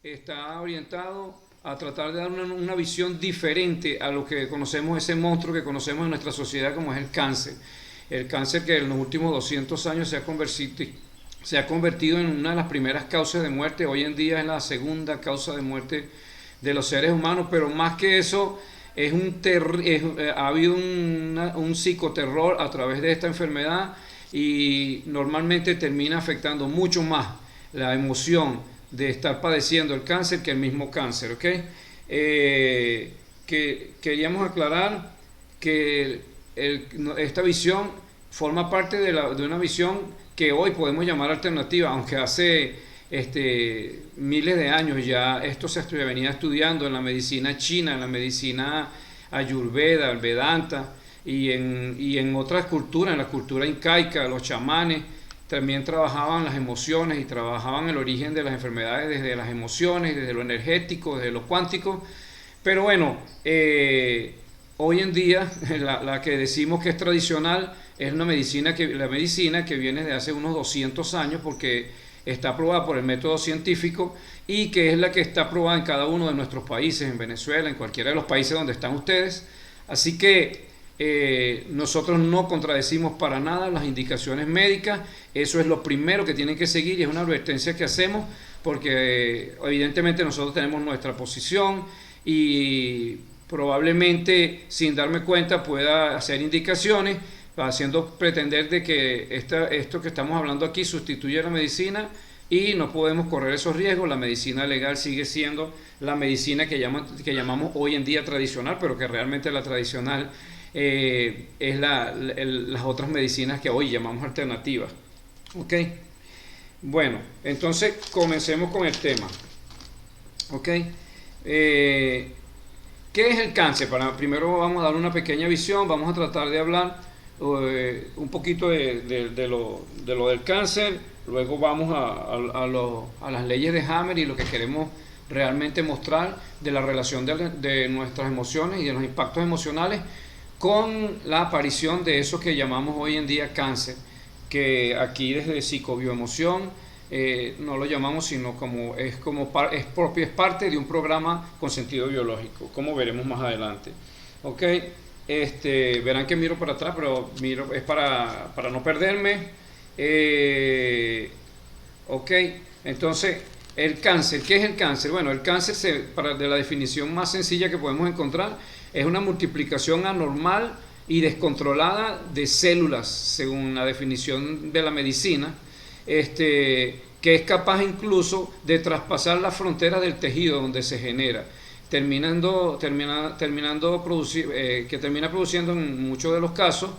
está orientado a tratar de dar una visión diferente a lo que conocemos, ese monstruo que conocemos en nuestra sociedad como es el cáncer. El cáncer que en los últimos 200 años se ha convertido en una de las primeras causas de muerte, hoy en día es la segunda causa de muerte de los seres humanos, pero más que eso, ha habido un psicoterror a través de esta enfermedad y normalmente termina afectando mucho más la emoción de estar padeciendo el cáncer que el mismo cáncer, ¿ok? Que queríamos aclarar que esta visión forma parte de una visión que hoy podemos llamar alternativa, aunque hace miles de años ya esto se venía estudiando en la medicina china, en la medicina ayurveda, el vedanta y en otras culturas, en la cultura incaica, los chamanes también trabajaban las emociones y trabajaban el origen de las enfermedades desde las emociones, desde lo energético, desde lo cuántico. Pero bueno, hoy en día la que decimos que es tradicional es la medicina que viene de hace unos 200 años porque está aprobada por el método científico y que es la que está aprobada en cada uno de nuestros países, en Venezuela, en cualquiera de los países donde están ustedes. Así que nosotros no contradecimos para nada las indicaciones médicas, eso es lo primero que tienen que seguir y es una advertencia que hacemos porque evidentemente nosotros tenemos nuestra posición y probablemente sin darme cuenta pueda hacer indicaciones haciendo pretender de que esto que estamos hablando aquí sustituye a la medicina y no podemos correr esos riesgos. La medicina legal sigue siendo la medicina que llamamos hoy en día tradicional, pero que realmente la tradicional es las otras medicinas que hoy llamamos alternativas. ¿Ok? Bueno, entonces comencemos con el tema. ¿Ok? ¿Qué es el cáncer? Primero vamos a dar una pequeña visión, vamos a tratar de hablar un poquito de lo del cáncer, luego vamos a las leyes de Hammer y lo que queremos realmente mostrar de la relación de nuestras emociones y de los impactos emocionales con la aparición de eso que llamamos hoy en día cáncer, que aquí desde psicobioemoción no lo llamamos sino es parte de un programa con sentido biológico, como veremos más adelante. ¿Ok? Verán que miro para atrás, pero es para no perderme. Ok, entonces el cáncer, ¿qué es el cáncer? Bueno, el cáncer, de la definición más sencilla que podemos encontrar, es una multiplicación anormal y descontrolada de células, según la definición de la medicina, que es capaz incluso de traspasar las fronteras del tejido donde se genera, que termina produciendo en muchos de los casos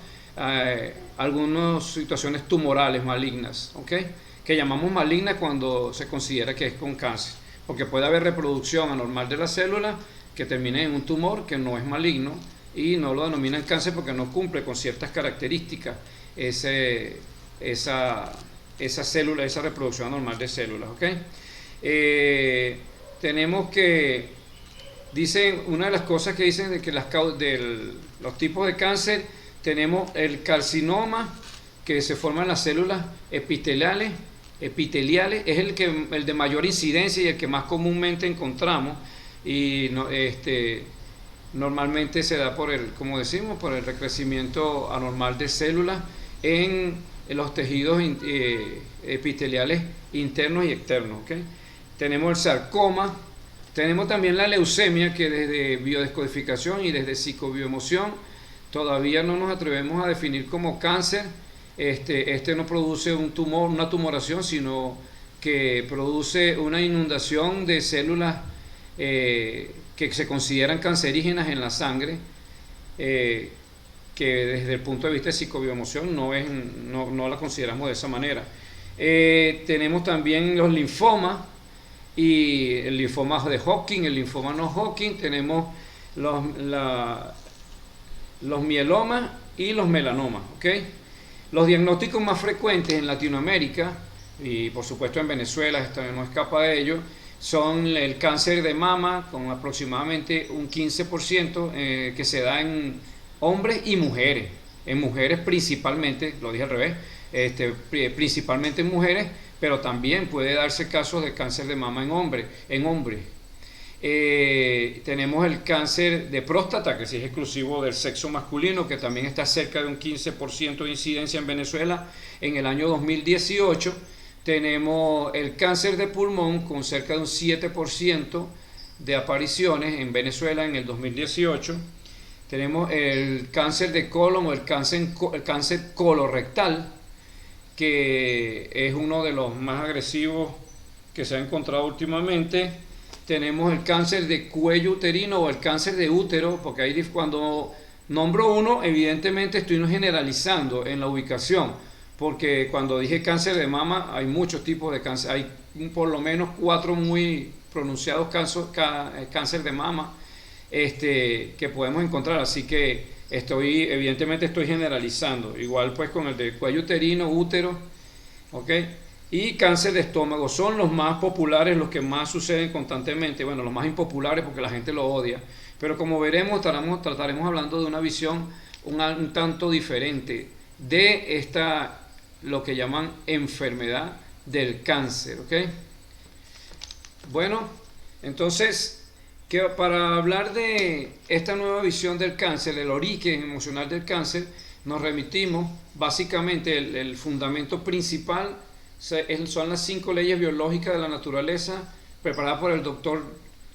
algunas situaciones tumorales malignas, ¿okay? Que llamamos malignas cuando se considera que es con cáncer, porque puede haber reproducción anormal de la célula que termine en un tumor que no es maligno y no lo denominan cáncer porque no cumple con ciertas características esa célula, esa reproducción anormal de células, ¿okay? Tenemos que dicen, una de las cosas que dicen de que los tipos de cáncer, tenemos el carcinoma, que se forman las células epiteliales, es el de mayor incidencia y el que más comúnmente encontramos, y normalmente se da como decimos, por el recrecimiento anormal de células en los tejidos epiteliales internos y externos, ¿okay? Tenemos el sarcoma. Tenemos también la leucemia, que desde biodescodificación y desde psicobioemoción todavía no nos atrevemos a definir como cáncer. No produce un tumor, una tumoración, sino que produce una inundación de células que se consideran cancerígenas en la sangre, que desde el punto de vista de psicobioemoción no la consideramos de esa manera. Tenemos también los linfomas, y el linfoma de Hodgkin, el linfoma no Hodgkin, tenemos los mielomas y los melanomas, ¿okay? Los diagnósticos más frecuentes en Latinoamérica, y por supuesto en Venezuela, esto no escapa de ello, son el cáncer de mama, con aproximadamente un 15% que se da en hombres y mujeres. en mujeres principalmente, lo dije al revés, principalmente en mujeres, pero también puede darse casos de cáncer de mama en hombres. Tenemos el cáncer de próstata, que sí es exclusivo del sexo masculino, que también está cerca de un 15% de incidencia en Venezuela en el año 2018. Tenemos el cáncer de pulmón con cerca de un 7% de apariciones en Venezuela en el 2018. Tenemos el cáncer de colon o el cáncer colorectal, que es uno de los más agresivos que se ha encontrado últimamente. Tenemos el cáncer de cuello uterino o el cáncer de útero, porque ahí cuando nombro uno, evidentemente estoy generalizando en la ubicación, porque cuando dije cáncer de mama hay muchos tipos de cáncer, hay por lo menos 4 muy pronunciados cáncer de mama que podemos encontrar, así que evidentemente estoy generalizando, igual pues con el de cuello uterino, útero, ¿ok? Y cáncer de estómago son los más populares, los que más suceden constantemente, bueno, los más impopulares porque la gente lo odia, pero como veremos trataremos hablando de una visión un tanto diferente de lo que llaman enfermedad del cáncer, ¿ok? Bueno, entonces, para hablar de esta nueva visión del cáncer, el origen emocional del cáncer, nos remitimos básicamente, el fundamento principal son las 5 leyes biológicas de la naturaleza preparadas por el doctor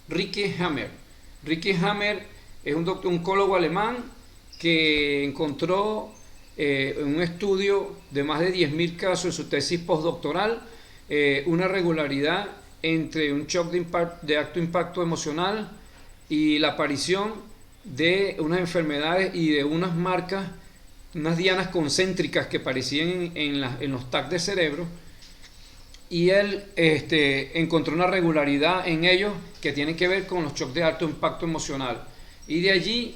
Ricky Hammer. Ricky Hammer es un oncólogo alemán que encontró en un estudio de más de 10.000 casos en su tesis postdoctoral una regularidad entre un shock de alto impacto emocional y la aparición de unas enfermedades y de unas marcas, unas dianas concéntricas que aparecían en los TAC de cerebro, y él encontró una regularidad en ellos que tienen que ver con los shocks de alto impacto emocional, y de allí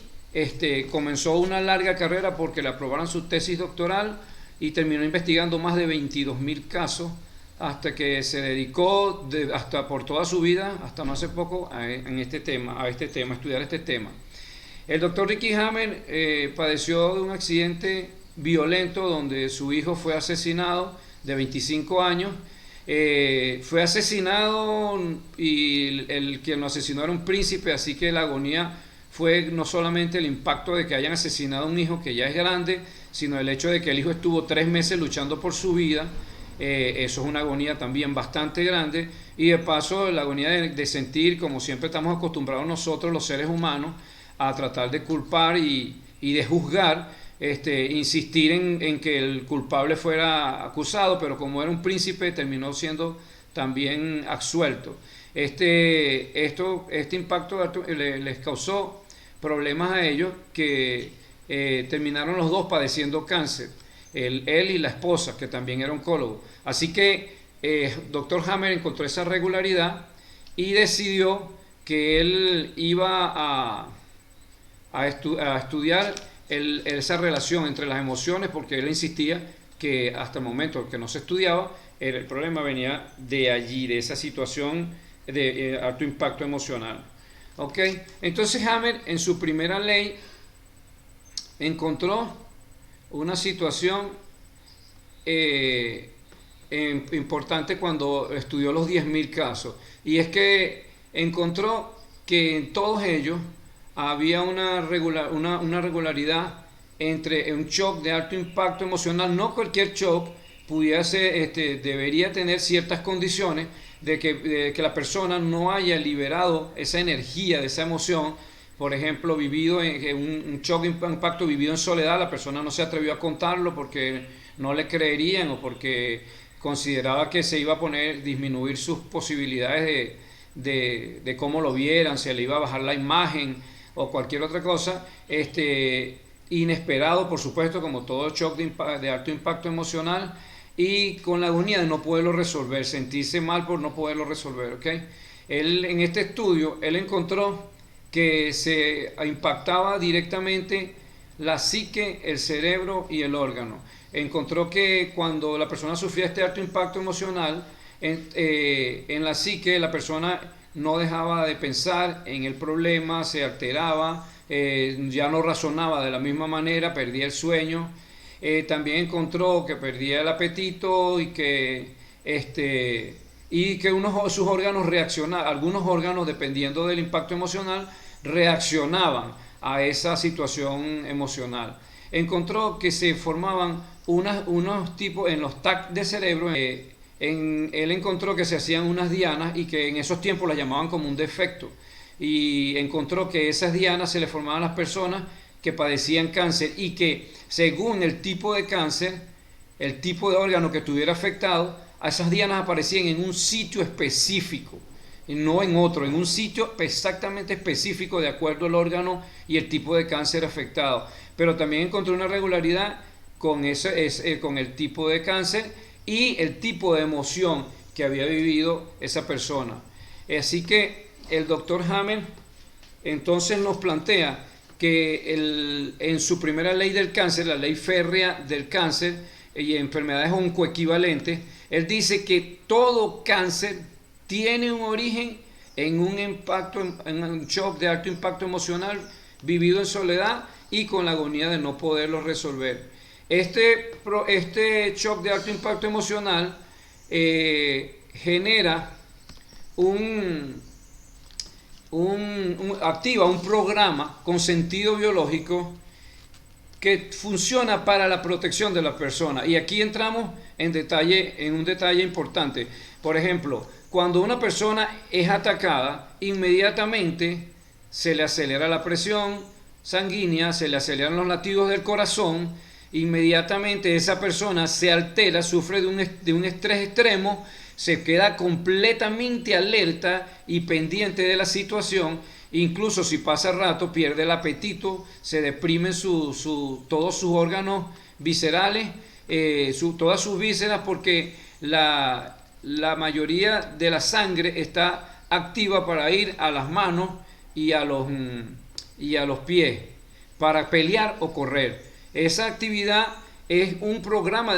comenzó una larga carrera porque le aprobaron su tesis doctoral y terminó investigando más de 22.000 casos hasta que se dedicó hasta por toda su vida, hasta no hace poco, a estudiar este tema. El doctor Ricky Hammer padeció de un accidente violento donde su hijo fue asesinado de 25 años. Fue asesinado y quien lo asesinó era un príncipe, así que la agonía fue no solamente el impacto de que hayan asesinado a un hijo que ya es grande, sino el hecho de que el hijo estuvo 3 meses luchando por su vida. Eso es una agonía también bastante grande, y de paso la agonía de sentir, como siempre estamos acostumbrados nosotros los seres humanos a tratar de culpar y de juzgar, insistir en que el culpable fuera acusado, pero como era un príncipe terminó siendo también absuelto. Este impacto les causó problemas a ellos que terminaron los dos padeciendo cáncer, él y la esposa, que también era oncólogo. Así que Dr. Hammer encontró esa regularidad y decidió que él iba a estudiar esa relación entre las emociones, porque él insistía que hasta el momento que no se estudiaba, el problema venía de allí, de esa situación de alto impacto emocional. ¿Ok? Entonces Hammer en su primera ley encontró una situación importante cuando estudió los 10.000 casos, y es que encontró que en todos ellos había una regularidad entre un shock de alto impacto emocional. No cualquier shock debería tener ciertas condiciones de que la persona no haya liberado esa energía de esa emoción. Por ejemplo, vivido un shock de impacto vivido en soledad, la persona no se atrevió a contarlo porque no le creerían o porque consideraba que se iba a disminuir sus posibilidades de cómo lo vieran, se le iba a bajar la imagen o cualquier otra cosa. Inesperado, por supuesto, como todo shock de alto impacto emocional, y con la agonía de no poderlo resolver, sentirse mal por no poderlo resolver, ¿ok? En este estudio, él encontró que se impactaba directamente la psique, el cerebro y el órgano. Encontró que cuando la persona sufría este alto impacto emocional, en la psique la persona no dejaba de pensar en el problema, se alteraba, ya no razonaba de la misma manera, perdía el sueño. También encontró que perdía el apetito y que sus órganos reaccionaban, algunos órganos, dependiendo del impacto emocional, reaccionaban a esa situación emocional. Encontró que se formaban unos tipos en los TAC de cerebro. Él encontró que se hacían unas dianas y que en esos tiempos las llamaban como un defecto. Y encontró que esas dianas se le formaban a las personas que padecían cáncer y que según el tipo de cáncer, el tipo de órgano que estuviera afectado, esas dianas aparecían en un sitio específico y no en otro, en un sitio exactamente específico de acuerdo al órgano y el tipo de cáncer afectado. Pero también encontró una regularidad con el tipo de cáncer y el tipo de emoción que había vivido esa persona. Así que el doctor Hammer entonces nos plantea que en su primera ley del cáncer, la ley férrea del cáncer y enfermedades oncoequivalentes, él dice que todo cáncer tiene un origen en en un shock de alto impacto emocional vivido en soledad y con la agonía de no poderlo resolver. Este shock de alto impacto emocional genera activa un programa con sentido biológico que funciona para la protección de la persona. Y aquí entramos en un detalle importante. Por ejemplo, cuando una persona es atacada, inmediatamente se le acelera la presión sanguínea, se le aceleran los latidos del corazón, inmediatamente esa persona se altera, sufre de un estrés extremo, se queda completamente alerta y pendiente de la situación. Incluso si pasa rato pierde el apetito, se deprimen todos sus órganos viscerales, todas sus vísceras, porque la mayoría de la sangre está activa para ir a las manos y a los pies para pelear o correr. Esa actividad es un programa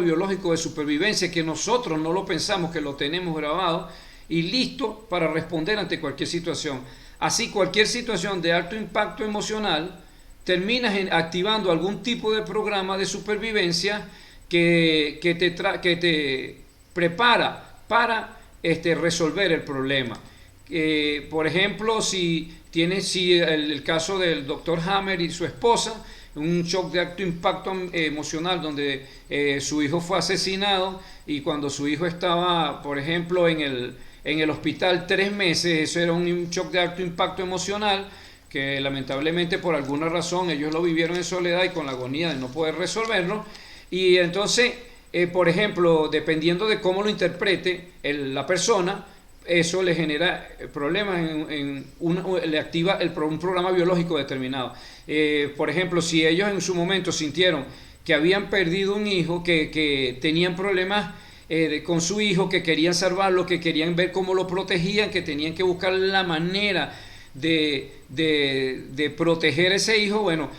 biológico de supervivencia que nosotros no lo pensamos, que lo tenemos grabado y listo para responder ante cualquier situación. Así, cualquier situación de alto impacto emocional terminas activando algún tipo de programa de supervivencia que te prepara para resolver el problema. Por ejemplo, si el caso del doctor Hammer y su esposa, un shock de alto impacto emocional donde su hijo fue asesinado, y cuando su hijo estaba, por ejemplo, en el hospital 3 meses, eso era un shock de alto impacto emocional que lamentablemente por alguna razón ellos lo vivieron en soledad y con la agonía de no poder resolverlo. Y entonces, por ejemplo, dependiendo de cómo lo interprete la persona, eso le genera problemas, le activa un programa biológico determinado. Por ejemplo, si ellos en su momento sintieron que habían perdido un hijo, que tenían problemas con su hijo, que querían salvarlo, que querían ver cómo lo protegían, que tenían que buscar la manera de proteger a ese hijo, bueno,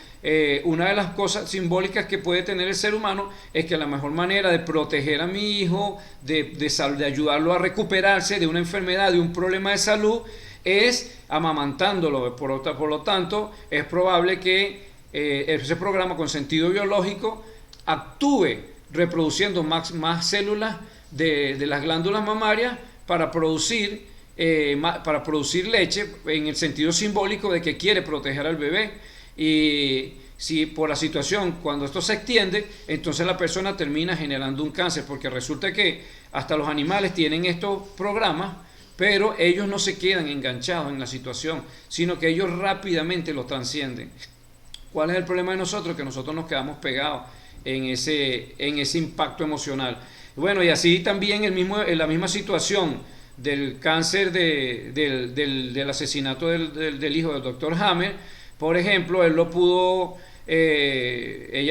una de las cosas simbólicas que puede tener el ser humano es que la mejor manera de proteger a mi hijo, de ayudarlo a recuperarse de una enfermedad, de un problema de salud, es amamantándolo. Por lo tanto, es probable que ese programa con sentido biológico actúe reproduciendo más células de las glándulas mamarias para producir leche, en el sentido simbólico de que quiere proteger al bebé. Y si por la situación, cuando esto se extiende, entonces la persona termina generando un cáncer, porque resulta que hasta los animales tienen estos programas, pero ellos no se quedan enganchados en la situación, sino que ellos rápidamente lo trascienden. ¿Cuál es el problema de nosotros? Que nosotros nos quedamos pegados en ese impacto emocional. Bueno, y así también en la misma situación del cáncer del asesinato del hijo del doctor Hammer, por ejemplo, ella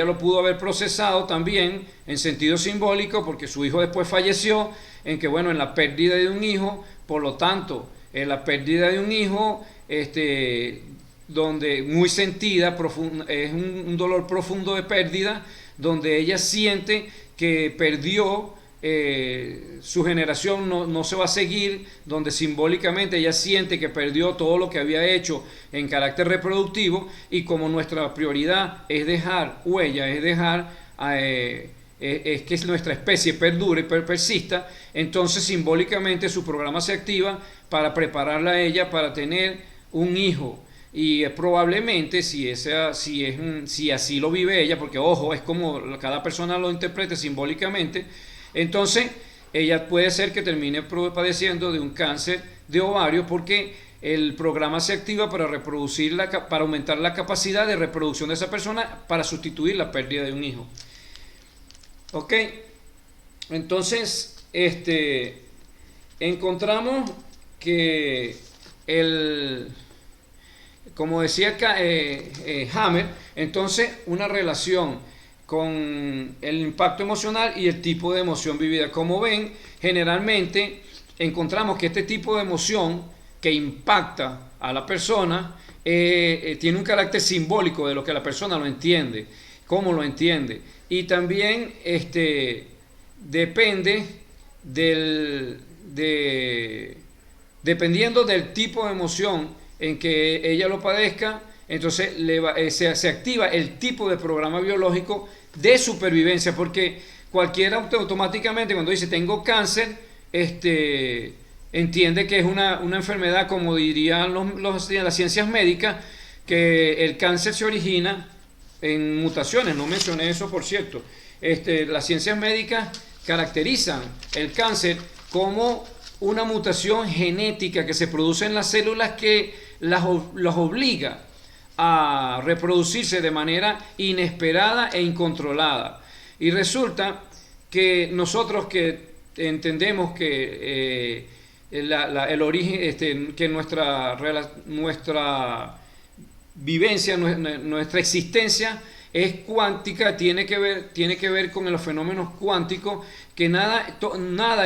lo pudo haber procesado también en sentido simbólico, porque su hijo después falleció, en la pérdida de un hijo. Por lo tanto, en la pérdida de un hijo, donde muy sentida, es un dolor profundo de pérdida, donde ella siente que perdió su generación no se va a seguir, donde simbólicamente ella siente que perdió todo lo que había hecho en carácter reproductivo, y como nuestra prioridad es dejar huella, es dejar es que nuestra especie perdure y persista, entonces simbólicamente su programa se activa para prepararla a ella para tener un hijo. Y probablemente si así lo vive ella, porque ojo, es como cada persona lo interprete simbólicamente, entonces ella puede ser que termine padeciendo de un cáncer de ovario, porque el programa se activa para para aumentar la capacidad de reproducción de esa persona, para sustituir la pérdida de un hijo. Ok, entonces encontramos que como decía Hammer, entonces una relación con el impacto emocional y el tipo de emoción vivida. Como ven, generalmente encontramos que este tipo de emoción que impacta a la persona tiene un carácter simbólico de lo que la persona lo entiende, cómo lo entiende, y también depende dependiendo del tipo de emoción en que ella lo padezca, entonces se activa el tipo de programa biológico de supervivencia, porque cualquiera automáticamente cuando dice tengo cáncer, entiende que es una enfermedad, como dirían las ciencias médicas, que el cáncer se origina en mutaciones. No mencioné eso, por cierto. Las ciencias médicas caracterizan el cáncer como una mutación genética que se produce en las células que las obliga a reproducirse de manera inesperada e incontrolada. Y resulta que nosotros que entendemos que el origen, que nuestra vivencia, nuestra existencia es cuántica, tiene que ver con los fenómenos cuánticos, que nada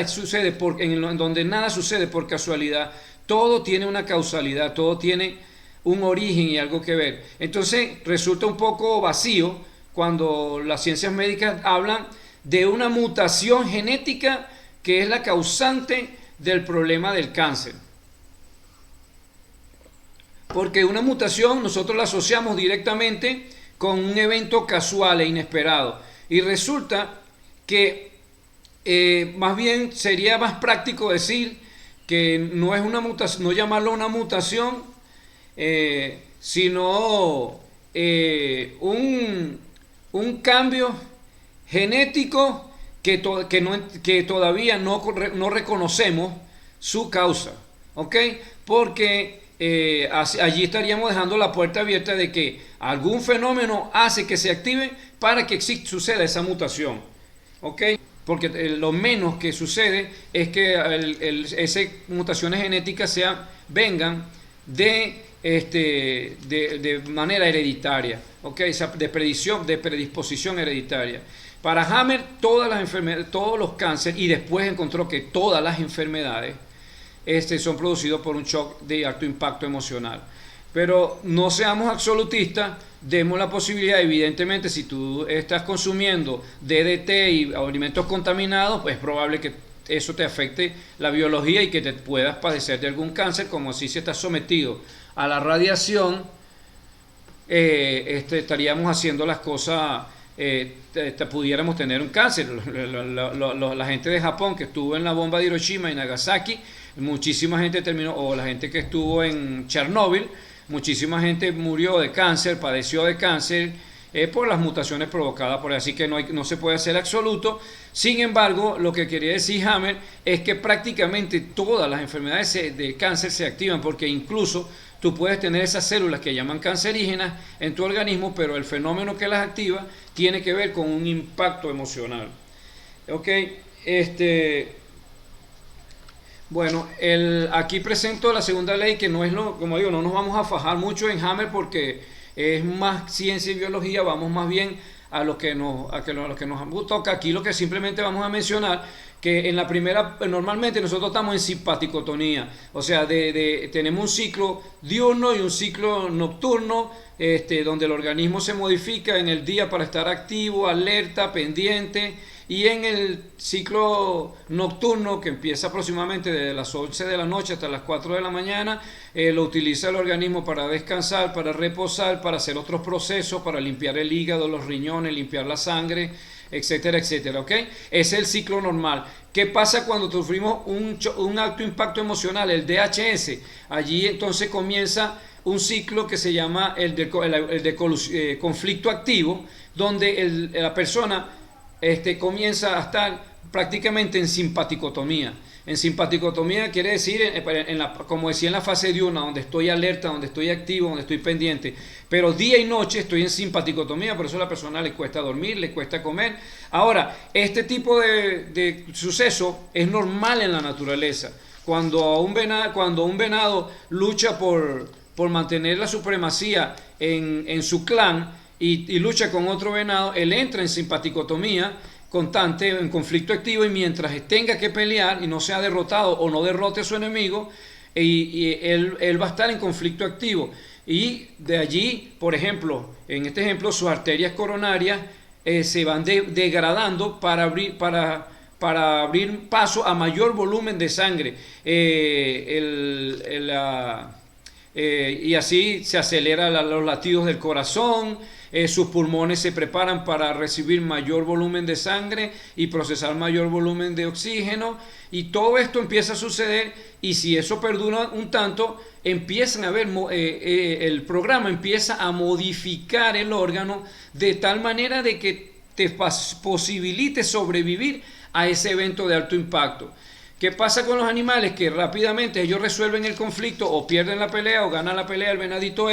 sucede en donde nada sucede por casualidad, todo tiene una causalidad, todo tiene un origen y algo que ver. Entonces resulta un poco vacío cuando las ciencias médicas hablan de una mutación genética que es la causante del problema del cáncer. Porque una mutación nosotros la asociamos directamente con un evento casual e inesperado. Y resulta que más bien sería más práctico decir que no es una mutación, no llamarlo una mutación, sino un cambio genético que todavía no reconocemos su causa, ¿ok? Porque allí estaríamos dejando la puerta abierta de que algún fenómeno hace que se active para que suceda esa mutación, ¿ok? Porque lo menos que sucede es que esas mutaciones genéticas vengan de manera hereditaria, ¿ok? O sea, de predisposición hereditaria. Para Hammer, todas las enfermedades, todos los cánceres, y después encontró que todas las enfermedades son producidos por un shock de alto impacto emocional. Pero no seamos absolutistas, demos la posibilidad. Evidentemente, si tú estás consumiendo DDT y alimentos contaminados, pues es probable que eso te afecte la biología y que te puedas padecer de algún cáncer, como si estás sometido a la radiación, estaríamos haciendo las cosas, pudiéramos tener un cáncer. La gente de Japón que estuvo en la bomba de Hiroshima y Nagasaki, muchísima gente terminó, o la gente que estuvo en Chernóbil, muchísima gente murió de cáncer, padeció de cáncer por las mutaciones provocadas por él. Así que no se puede hacer absoluto. Sin embargo, lo que quería decir Hammer es que prácticamente todas las enfermedades de cáncer se activan, porque incluso tú puedes tener esas células que llaman cancerígenas en tu organismo, pero el fenómeno que las activa tiene que ver con un impacto emocional. Ok, bueno, aquí presento la segunda ley, que no es como digo, no nos vamos a fajar mucho en Hammer porque es más ciencia y biología, vamos más bien a lo que nos toca. Aquí lo que simplemente vamos a mencionar, que en la primera, normalmente nosotros estamos en simpaticotonía, o sea, tenemos un ciclo diurno y un ciclo nocturno, donde el organismo se modifica en el día para estar activo, alerta, pendiente, y en el ciclo nocturno, que empieza aproximadamente desde las 11 de la noche hasta las 4 de la mañana, lo utiliza el organismo para descansar, para reposar, para hacer otros procesos, para limpiar el hígado, los riñones, limpiar la sangre, etcétera, etcétera, ¿ok? Ese es el ciclo normal. ¿Qué pasa cuando sufrimos un alto impacto emocional, el DHS? Allí entonces comienza un ciclo que se llama el de conflicto activo, donde la persona comienza a estar prácticamente en simpaticotomía. En simpaticotomía quiere decir, como decía, en la fase diurna, donde estoy alerta, donde estoy activo, donde estoy pendiente, pero día y noche estoy en simpaticotomía, por eso a la persona le cuesta dormir, le cuesta comer. Ahora, este tipo de suceso es normal en la naturaleza. Cuando un venado lucha por mantener la supremacía en su clan y lucha con otro venado, él entra en simpaticotomía constante, en conflicto activo, y mientras tenga que pelear y no sea derrotado o no derrote a su enemigo, él va a estar en conflicto activo. Y de allí, por ejemplo, en este ejemplo, sus arterias coronarias se van degradando para abrir paso a mayor volumen de sangre. Y así se aceleran los latidos del corazón, sus pulmones se preparan para recibir mayor volumen de sangre y procesar mayor volumen de oxígeno, y todo esto empieza a suceder, y si eso perdura un tanto, empiezan a ver, el programa empieza a modificar el órgano de tal manera de que te posibilite sobrevivir a ese evento de alto impacto. ¿Qué pasa con los animales? Que rápidamente ellos resuelven el conflicto, o pierden la pelea o ganan la pelea el venadito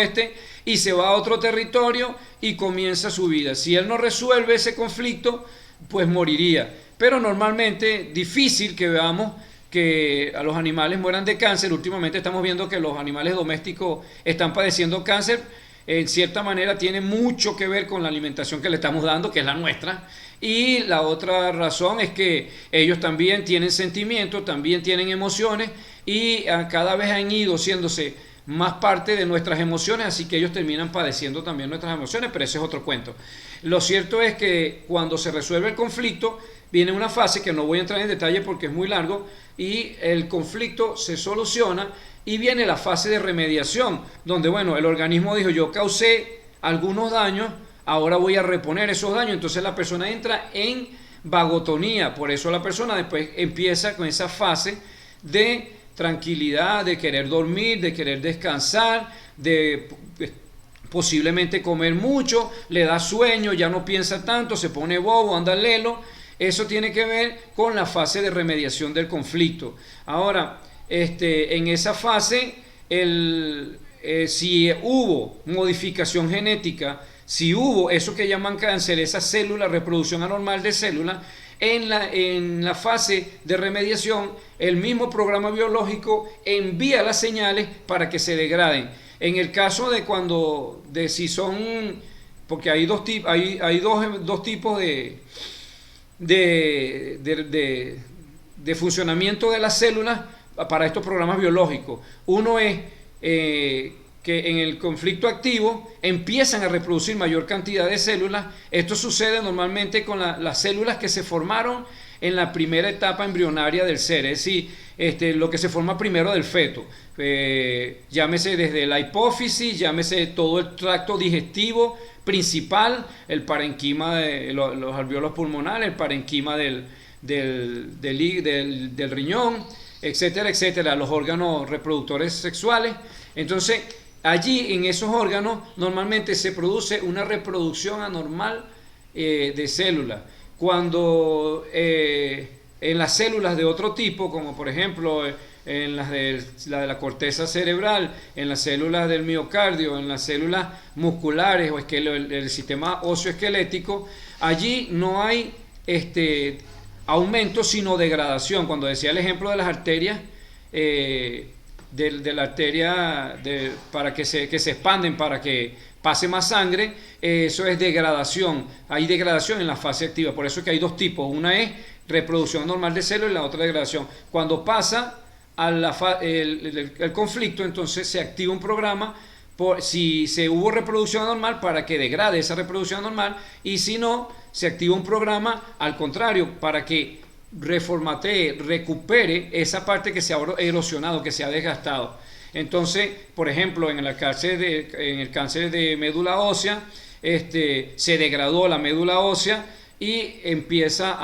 y se va a otro territorio y comienza su vida. Si él no resuelve ese conflicto, pues moriría. Pero normalmente difícil que veamos que a los animales mueran de cáncer. Últimamente estamos viendo que los animales domésticos están padeciendo cáncer. En cierta manera tiene mucho que ver con la alimentación que le estamos dando, que es la nuestra. Y la otra razón es que ellos también tienen sentimientos, también tienen emociones, y cada vez han ido haciéndose más parte de nuestras emociones, así que ellos terminan padeciendo también nuestras emociones, pero ese es otro cuento. Lo cierto es que cuando se resuelve el conflicto, viene una fase que no voy a entrar en detalle porque es muy largo, y el conflicto se soluciona, y viene la fase de remediación, donde el organismo dijo: yo causé algunos daños, ahora voy a reponer esos daños. Entonces la persona entra en vagotonía. Por eso la persona después empieza con esa fase de tranquilidad, de querer dormir, de querer descansar, de posiblemente comer mucho, le da sueño, ya no piensa tanto, se pone bobo, anda lelo. Eso tiene que ver con la fase de remediación del conflicto. Ahora, en esa fase, si hubo modificación genética, si hubo eso que llaman cáncer, esa célula, reproducción anormal de células, en la fase de remediación, el mismo programa biológico envía las señales para que se degraden. En el caso de si son, porque hay dos tipos de funcionamiento de las células para estos programas biológicos. Uno es que en el conflicto activo empiezan a reproducir mayor cantidad de células. Esto sucede normalmente con las células que se formaron en la primera etapa embrionaria del ser, es decir, lo que se forma primero del feto. Llámese desde la hipófisis, llámese todo el tracto digestivo principal, el parenquima de los alvéolos pulmonares, el parenquima del riñón, etcétera, etcétera, los órganos reproductores sexuales. Entonces, allí en esos órganos normalmente se produce una reproducción anormal de células. Cuando en las células de otro tipo, como por ejemplo en las de la corteza cerebral, en las células del miocardio, en las células musculares o el sistema óseo esquelético, allí no hay aumento sino degradación. Cuando decía el ejemplo de las arterias, de la arteria para que se expanden, para que pase más sangre, eso es degradación. Hay degradación en la fase activa. Por eso es que hay dos tipos: una es reproducción normal de células y la otra degradación. Cuando pasa el conflicto, entonces se activa un programa si se hubo reproducción anormal, para que degrade esa reproducción anormal, y si no, se activa un programa al contrario para que reformatee, recupere esa parte que se ha erosionado, que se ha desgastado. Entonces, por ejemplo, en el cáncer de médula ósea, se degradó la médula ósea y empieza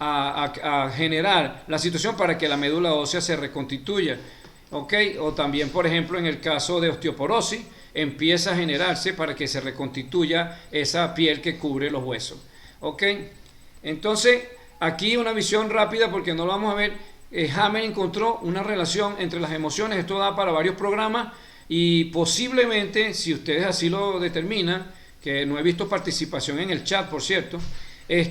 a generar la situación para que la médula ósea se reconstituya. ¿Ok? O también, por ejemplo, en el caso de osteoporosis, empieza a generarse para que se reconstituya esa piel que cubre los huesos. ¿Ok? Entonces, aquí una visión rápida porque no lo vamos a ver. Hammer encontró una relación entre las emociones, esto da para varios programas y posiblemente, si ustedes así lo determinan, que no he visto participación en el chat, por cierto, si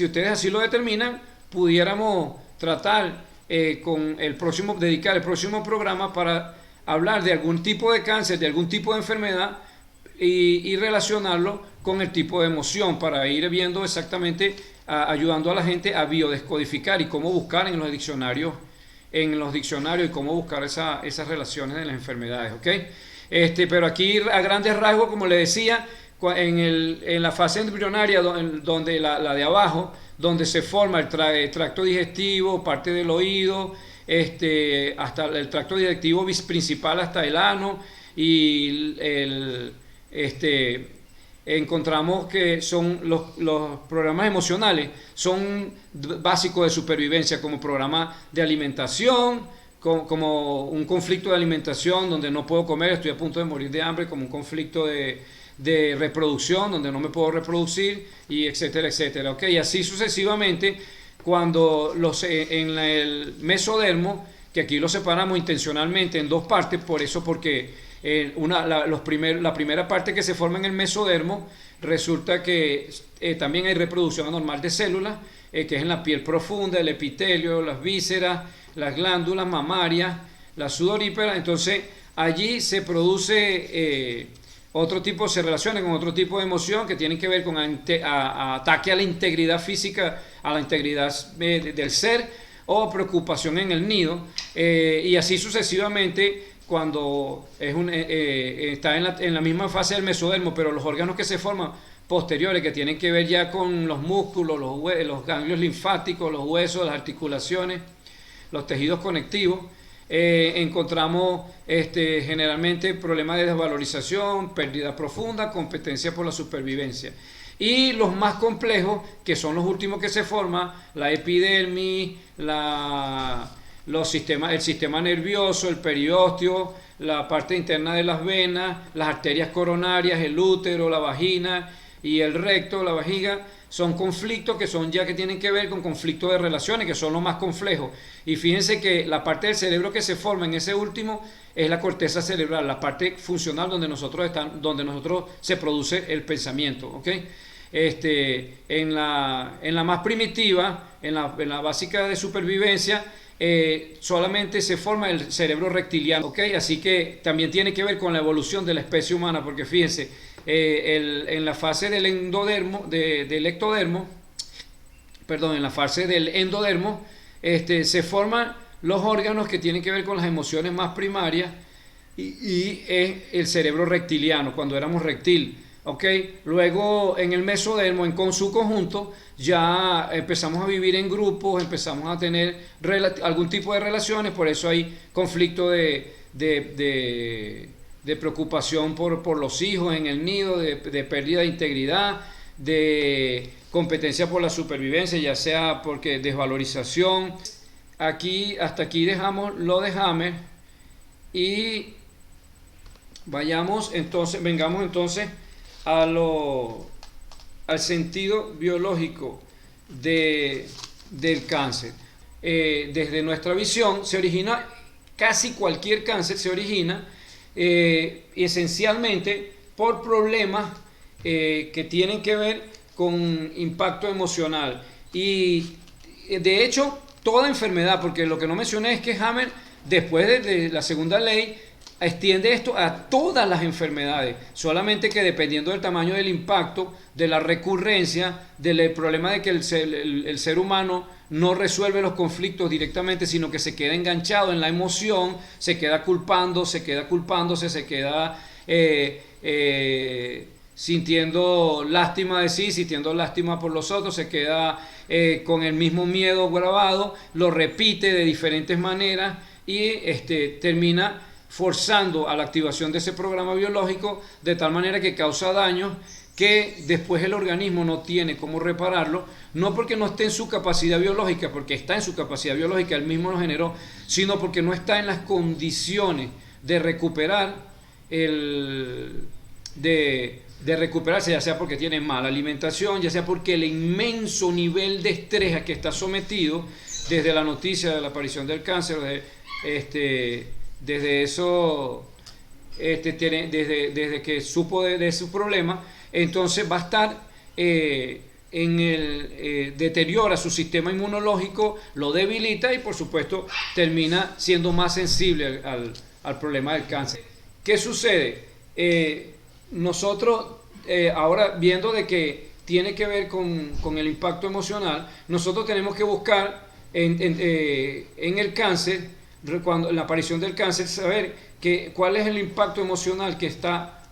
ustedes así lo determinan, pudiéramos tratar dedicar el próximo programa para hablar de algún tipo de cáncer, de algún tipo de enfermedad y relacionarlo con el tipo de emoción para ir viendo exactamente, ayudando a la gente a biodescodificar y cómo buscar en los diccionarios y cómo buscar esas relaciones de las enfermedades, ¿ok? Pero aquí a grandes rasgos, como le decía, en la fase embrionaria, donde la de abajo, donde se forma el tracto digestivo, parte del oído, hasta el tracto digestivo principal hasta el ano y encontramos que son los programas emocionales son básicos de supervivencia, como programa de alimentación, como un conflicto de alimentación donde no puedo comer, estoy a punto de morir de hambre, como un conflicto de reproducción donde no me puedo reproducir, y etcétera, etcétera. ¿Okay? Y así sucesivamente, cuando en el mesodermo, que aquí lo separamos intencionalmente en dos partes, porque la primera parte que se forma en el mesodermo, resulta que también hay reproducción anormal de células, que es en la piel profunda, el epitelio, las vísceras, las glándulas mamarias, la sudorípara. Entonces allí se produce se relaciona con otro tipo de emoción que tienen que ver con ataque a la integridad física, a la integridad del ser, o preocupación en el nido, y así sucesivamente. Cuando está en la misma fase del mesodermo, pero los órganos que se forman posteriores, que tienen que ver ya con los músculos, los ganglios linfáticos, los huesos, las articulaciones, los tejidos conectivos, encontramos generalmente problemas de desvalorización, pérdida profunda, competencia por la supervivencia. Y los más complejos, que son los últimos que se forman, la epidermis, el sistema nervioso, el periósteo, la parte interna de las venas, las arterias coronarias, el útero, la vagina y el recto, la vejiga, son conflictos que tienen que ver con conflictos de relaciones, que son los más complejos. Y fíjense que la parte del cerebro que se forma en ese último es la corteza cerebral, la parte funcional donde nosotros se produce el pensamiento, ¿ok? En la más primitiva, en la básica de supervivencia, solamente se forma el cerebro reptiliano, ¿okay? Así que también tiene que ver con la evolución de la especie humana, porque fíjense, en la fase del endodermo, en la fase del endodermo, se forman los órganos que tienen que ver con las emociones más primarias y es el cerebro reptiliano, cuando éramos reptil. Okay. Luego en el mesodermo, con su conjunto, ya empezamos a vivir en grupos, empezamos a tener algún tipo de relaciones, por eso hay conflicto de preocupación por los hijos en el nido, de pérdida de integridad, de competencia por la supervivencia, ya sea porque desvalorización. Hasta aquí dejamos lo de Hammer y vengamos entonces al sentido biológico del cáncer. Desde nuestra visión casi cualquier cáncer se origina esencialmente por problemas que tienen que ver con impacto emocional, y de hecho toda enfermedad, porque lo que no mencioné es que Hammer, después de la segunda ley, extiende esto a todas las enfermedades, solamente que dependiendo del tamaño del impacto, de la recurrencia, del problema de que el ser humano no resuelve los conflictos directamente, sino que se queda enganchado en la emoción, se queda culpándose, se queda sintiendo lástima de sí, sintiendo lástima por los otros, se queda con el mismo miedo grabado, lo repite de diferentes maneras y termina forzando a la activación de ese programa biológico de tal manera que causa daños que después el organismo no tiene cómo repararlo, no porque no esté en su capacidad biológica, porque está en su capacidad biológica, él mismo lo generó, sino porque no está en las condiciones de recuperar de recuperarse, ya sea porque tiene mala alimentación, ya sea porque el inmenso nivel de estrés a que está sometido desde la noticia de la aparición del cáncer, desde eso, desde que supo de su problema, entonces va a estar deteriora su sistema inmunológico, lo debilita y por supuesto termina siendo más sensible al problema del cáncer. ¿Qué sucede? Nosotros ahora viendo de que tiene que ver con el impacto emocional, nosotros tenemos que buscar en el cáncer, cuando la aparición del cáncer, saber cuál es el impacto emocional que está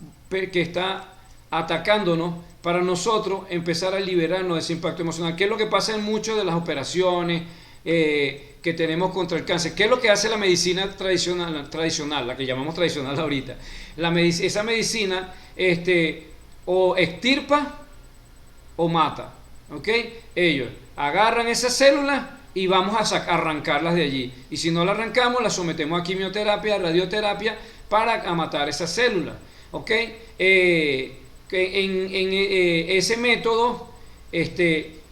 atacándonos para nosotros empezar a liberarnos de ese impacto emocional. ¿Qué es lo que pasa en muchas de las operaciones que tenemos contra el cáncer? ¿Qué es lo que hace la medicina tradicional, la que llamamos tradicional ahorita? Esa medicina o extirpa o mata, ¿ok? Ellos agarran esas células y vamos a arrancarlas de allí. Y si no las arrancamos, las sometemos a quimioterapia, a radioterapia para matar esas células, ¿ok? Ese método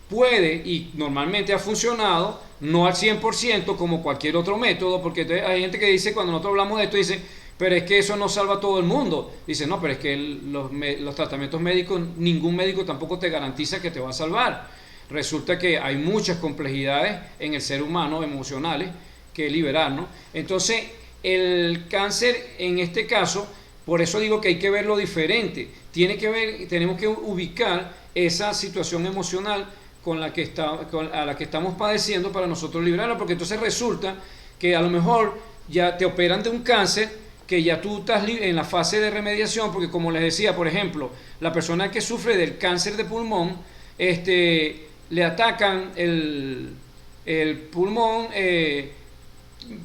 puede y normalmente ha funcionado, no al 100% como cualquier otro método, porque hay gente que dice, cuando nosotros hablamos de esto, dice, pero es que eso no salva a todo el mundo. Dice, no, pero es que los tratamientos médicos, ningún médico tampoco te garantiza que te va a salvar. Resulta que hay muchas complejidades en el ser humano, emocionales, que liberar, ¿no? Entonces, el cáncer, en este caso, por eso digo que hay que verlo diferente. Tenemos que ubicar esa situación emocional a la que estamos padeciendo para nosotros liberarla, porque entonces resulta que a lo mejor ya te operan de un cáncer que ya tú estás en la fase de remediación, porque como les decía, por ejemplo, la persona que sufre del cáncer de pulmón, le atacan el pulmón,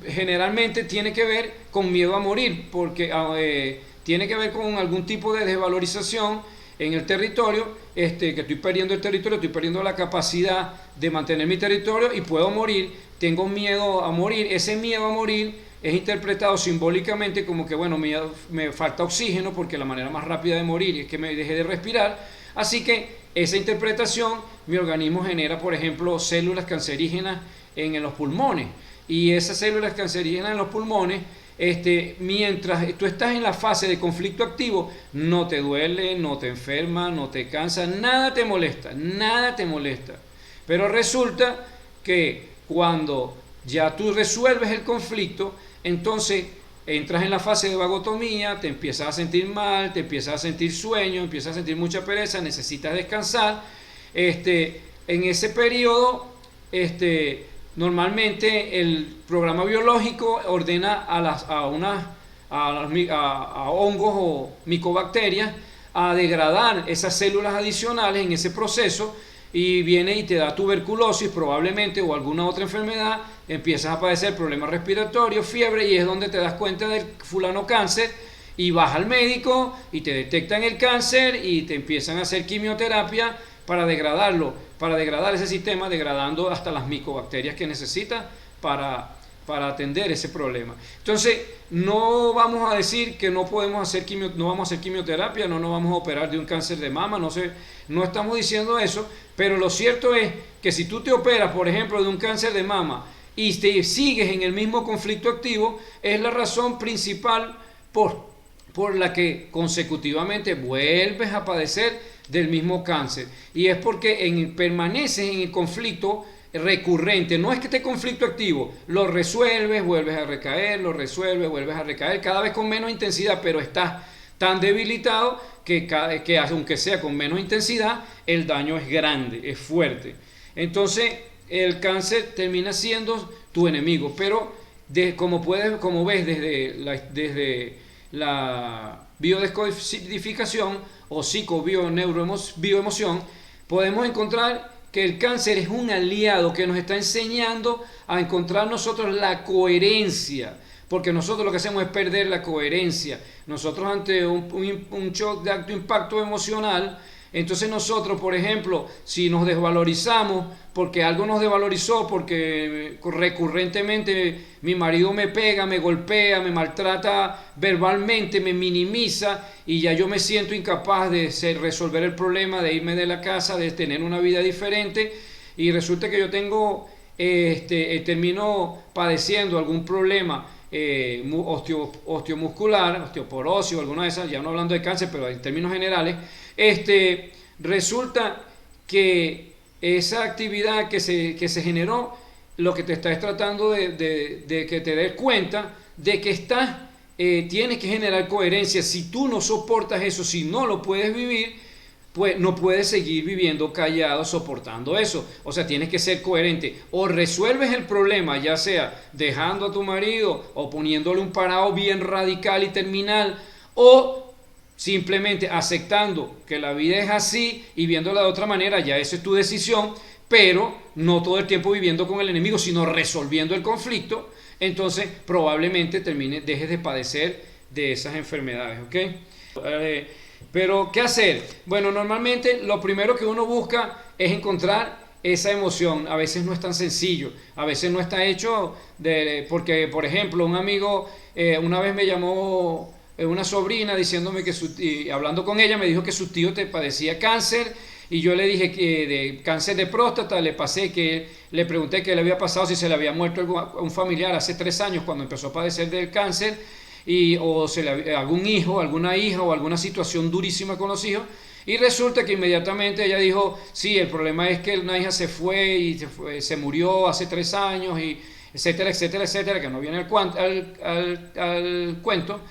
generalmente tiene que ver con miedo a morir, porque tiene que ver con algún tipo de desvalorización en el territorio, que estoy perdiendo el territorio, estoy perdiendo la capacidad de mantener mi territorio y puedo morir, tengo miedo a morir. Ese miedo a morir es interpretado simbólicamente como que, bueno, me falta oxígeno porque la manera más rápida de morir es que me deje de respirar. Así que esa interpretación, mi organismo genera, por ejemplo, células cancerígenas en los pulmones. Y esas células cancerígenas en los pulmones, mientras tú estás en la fase de conflicto activo, no te duele, no te enferma, no te cansa, nada te molesta, nada te molesta. Pero resulta que cuando ya tú resuelves el conflicto, entonces entras en la fase de vagotomía, te empiezas a sentir mal, te empiezas a sentir sueño, empiezas a sentir mucha pereza, necesitas descansar. En ese periodo, normalmente el programa biológico ordena a hongos o micobacterias a degradar esas células adicionales en ese proceso, y viene y te da tuberculosis probablemente o alguna otra enfermedad, empiezas a padecer problemas respiratorios, fiebre, y es donde te das cuenta del fulano cáncer y vas al médico y te detectan el cáncer y te empiezan a hacer quimioterapia para degradarlo, para degradar ese sistema, degradando hasta las micobacterias que necesita para atender ese problema. Entonces, no vamos a decir que no podemos hacer no vamos a hacer quimioterapia, no nos vamos a operar de un cáncer de mama, no estamos diciendo eso, pero lo cierto es que si tú te operas, por ejemplo, de un cáncer de mama y te sigues en el mismo conflicto activo, es la razón principal por la que consecutivamente vuelves a padecer del mismo cáncer, y es porque permaneces en el conflicto recurrente. No es que este conflicto activo lo resuelves, vuelves a recaer, lo resuelves, vuelves a recaer, cada vez con menos intensidad, pero estás tan debilitado que aunque sea con menos intensidad, el daño es grande, es fuerte. Entonces el cáncer termina siendo tu enemigo. Pero como ves desde biodescodificación o psicobioneuroemoción, podemos encontrar que el cáncer es un aliado que nos está enseñando a encontrar nosotros la coherencia, porque nosotros lo que hacemos es perder la coherencia. Nosotros ante un shock de alto impacto emocional, entonces nosotros, por ejemplo, si nos desvalorizamos porque algo nos desvalorizó, porque recurrentemente mi marido me pega, me golpea, me maltrata verbalmente, me minimiza y ya yo me siento incapaz de resolver el problema, de irme de la casa, de tener una vida diferente, y resulta que yo tengo, termino padeciendo algún problema osteomuscular, osteoporosis o alguna de esas, ya no hablando de cáncer, pero en términos generales, resulta que esa actividad que se generó, lo que te está tratando de que te des cuenta de que tienes que generar coherencia. Si tú no soportas eso, si no lo puedes vivir, pues no puedes seguir viviendo callado soportando eso. O sea, tienes que ser coherente. O resuelves el problema, ya sea dejando a tu marido o poniéndole un parado bien radical y terminal, o simplemente aceptando que la vida es así y viéndola de otra manera. Ya esa es tu decisión, pero no todo el tiempo viviendo con el enemigo, sino resolviendo el conflicto. Entonces probablemente dejes de padecer de esas enfermedades, ¿ok? Pero ¿qué hacer? Bueno, normalmente lo primero que uno busca es encontrar esa emoción. A veces no es tan sencillo, a veces no está hecho porque, por ejemplo, un amigo una vez me llamó, una sobrina, diciéndome que hablando con ella, me dijo que su tío padecía cáncer, y yo le dije que de cáncer de próstata. Le pregunté qué le había pasado, si se le había muerto un familiar hace 3 años cuando empezó a padecer del cáncer, o algún hijo, alguna hija, o alguna situación durísima con los hijos. Y resulta que inmediatamente ella dijo, sí, el problema es que una hija se fue y se murió hace 3 años, y etcétera, etcétera, etcétera, que no viene al cuento.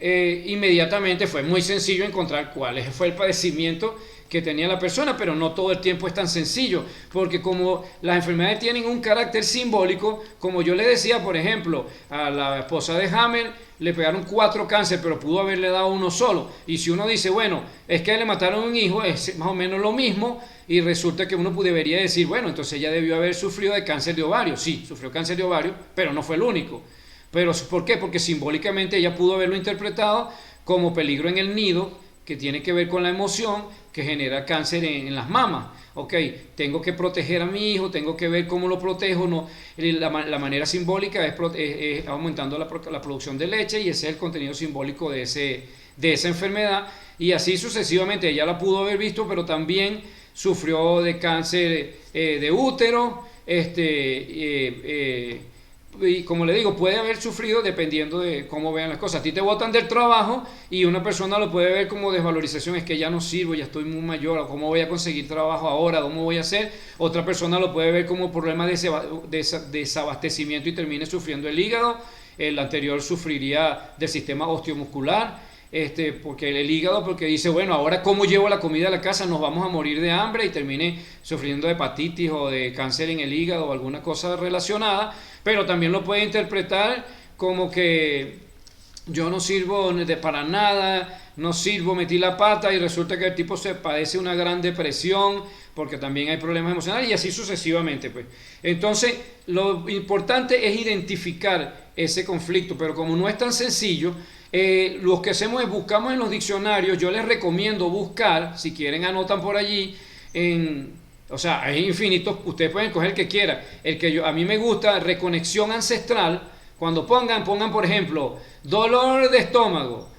Inmediatamente fue muy sencillo encontrar cuál fue el padecimiento que tenía la persona, pero no todo el tiempo es tan sencillo, porque como las enfermedades tienen un carácter simbólico, como yo le decía, por ejemplo, a la esposa de Hammer le pegaron 4 cáncer, pero pudo haberle dado uno solo. Y si uno dice, bueno, es que le mataron un hijo, es más o menos lo mismo, y resulta que uno debería decir, bueno, entonces ella debió haber sufrido de cáncer de ovario. Sí, sufrió cáncer de ovario, pero no fue el único. Pero ¿por qué? Porque simbólicamente ella pudo haberlo interpretado como peligro en el nido, que tiene que ver con la emoción que genera cáncer en las mamas. Ok, tengo que proteger a mi hijo, tengo que ver cómo lo protejo. No, la manera simbólica es aumentando la producción de leche, y ese es el contenido simbólico de esa enfermedad. Y así sucesivamente, ella la pudo haber visto, pero también sufrió de cáncer de útero, y como le digo, puede haber sufrido dependiendo de cómo vean las cosas. A ti te botan del trabajo y una persona lo puede ver como desvalorización, es que ya no sirvo, ya estoy muy mayor, ¿cómo voy a conseguir trabajo ahora? ¿Cómo voy a hacer? Otra persona lo puede ver como problema de desabastecimiento y termine sufriendo el hígado. El anterior sufriría del sistema osteomuscular, porque el hígado, porque dice, bueno, ahora cómo llevo la comida a la casa, nos vamos a morir de hambre, y termine sufriendo de hepatitis o de cáncer en el hígado o alguna cosa relacionada. Pero también lo puede interpretar como que yo no sirvo para nada, no sirvo, metí la pata, y resulta que el tipo se padece una gran depresión porque también hay problemas emocionales, y así sucesivamente, pues. Entonces lo importante es identificar ese conflicto, pero como no es tan sencillo, lo que hacemos es buscamos en los diccionarios. Yo les recomiendo buscar, si quieren anotan por allí, o sea, hay infinitos, ustedes pueden coger el que quieran. A mí me gusta, reconexión ancestral. Cuando pongan por ejemplo, dolor de estómago,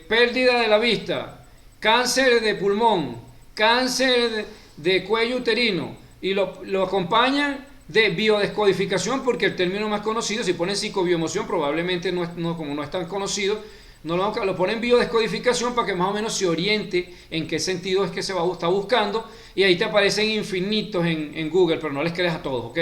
pérdida de la vista, cáncer de pulmón, cáncer de cuello uterino, y lo acompañan de biodescodificación, porque el término más conocido, si ponen psicobioemoción, probablemente como no es tan conocido, no lo ponen biodescodificación para que más o menos se oriente en qué sentido es que está buscando, y ahí te aparecen infinitos en Google, pero no les creas a todos, ¿ok?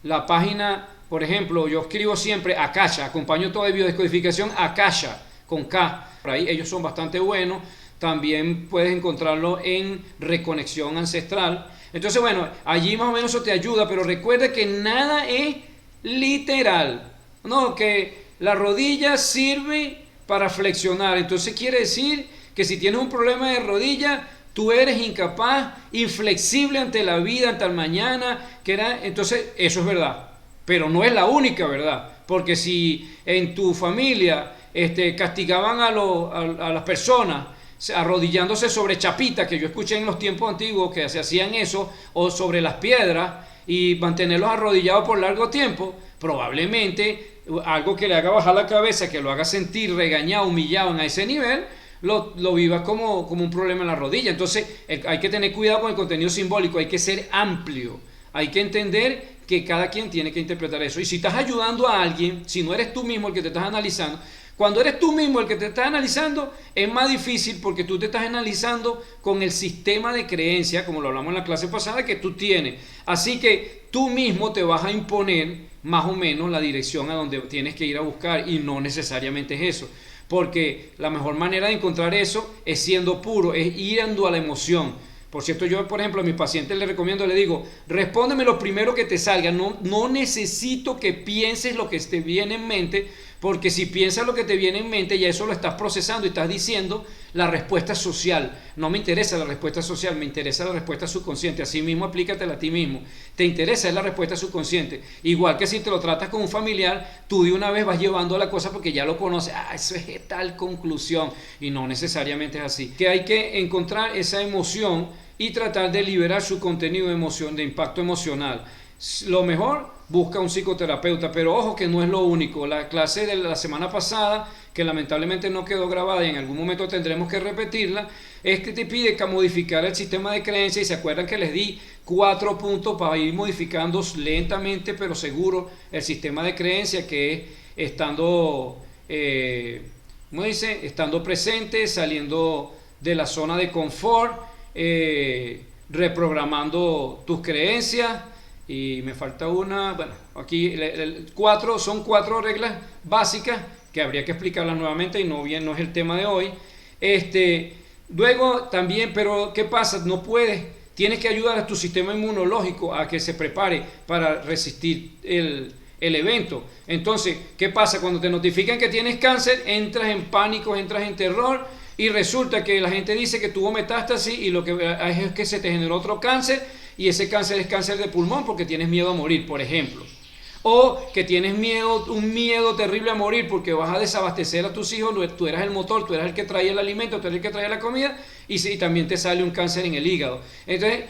La página, por ejemplo, yo escribo siempre Akasha, acompaño todo de biodescodificación, Akasha, con K, por ahí ellos son bastante buenos. También puedes encontrarlo en reconexión ancestral. Entonces, bueno, allí más o menos eso te ayuda, pero recuerda que nada es literal. No, que la rodilla sirve para flexionar. Entonces quiere decir que si tienes un problema de rodilla, tú eres incapaz, inflexible ante la vida, ante el mañana. Entonces eso es verdad, pero no es la única verdad. Porque si en tu familia castigaban a las personas arrodillándose sobre chapitas, que yo escuché en los tiempos antiguos que se hacían eso, o sobre las piedras, y mantenerlos arrodillados por largo tiempo, probablemente algo que le haga bajar la cabeza, que lo haga sentir regañado, humillado en ese nivel, lo viva como un problema en la rodilla. Entonces hay que tener cuidado con el contenido simbólico, hay que ser amplio, hay que entender que cada quien tiene que interpretar eso. Y si estás ayudando a alguien, si no eres tú mismo el que te estás analizando, cuando eres tú mismo el que te estás analizando, es más difícil porque tú te estás analizando con el sistema de creencia, como lo hablamos en la clase pasada, que tú tienes. Así que tú mismo te vas a imponer más o menos la dirección a donde tienes que ir a buscar, y no necesariamente es eso. Porque la mejor manera de encontrar eso es siendo puro, es yendo a la emoción. Por cierto, yo, por ejemplo, a mis pacientes les recomiendo, le digo, respóndeme lo primero que te salga. No necesito que pienses lo que te viene en mente, porque si piensas lo que te viene en mente, ya eso lo estás procesando y estás diciendo la respuesta social. No me interesa la respuesta social, me interesa la respuesta subconsciente. Así mismo aplícatela a ti mismo. Te interesa la respuesta subconsciente. Igual que si te lo tratas con un familiar, tú de una vez vas llevando la cosa porque ya lo conoces. Eso es tal conclusión. Y no necesariamente es así. Que hay que encontrar esa emoción y tratar de liberar su contenido de impacto emocional. Lo mejor, busca un psicoterapeuta, pero ojo que no es lo único. La clase de la semana pasada, que lamentablemente no quedó grabada y en algún momento tendremos que repetirla, es que te pide que modificar el sistema de creencias. Y se acuerdan que les di 4 puntos para ir modificando lentamente pero seguro el sistema de creencias, que es estando, ¿cómo dice? Estando presente, saliendo de la zona de confort, reprogramando tus creencias. Y me falta una, bueno, aquí son 4 reglas básicas que habría que explicarlas nuevamente y no es el tema de hoy. Luego también, pero ¿qué pasa? No puedes, tienes que ayudar a tu sistema inmunológico a que se prepare para resistir el evento. Entonces, ¿qué pasa? Cuando te notifican que tienes cáncer, entras en pánico, entras en terror, y resulta que la gente dice que tuvo metástasis y lo que es que se te generó otro cáncer, y ese cáncer es cáncer de pulmón porque tienes miedo a morir, por ejemplo. O que tienes un miedo terrible a morir porque vas a desabastecer a tus hijos, tú eras el motor, tú eras el que traía el alimento, tú eras el que traía la comida, y sí, también te sale un cáncer en el hígado. Entonces,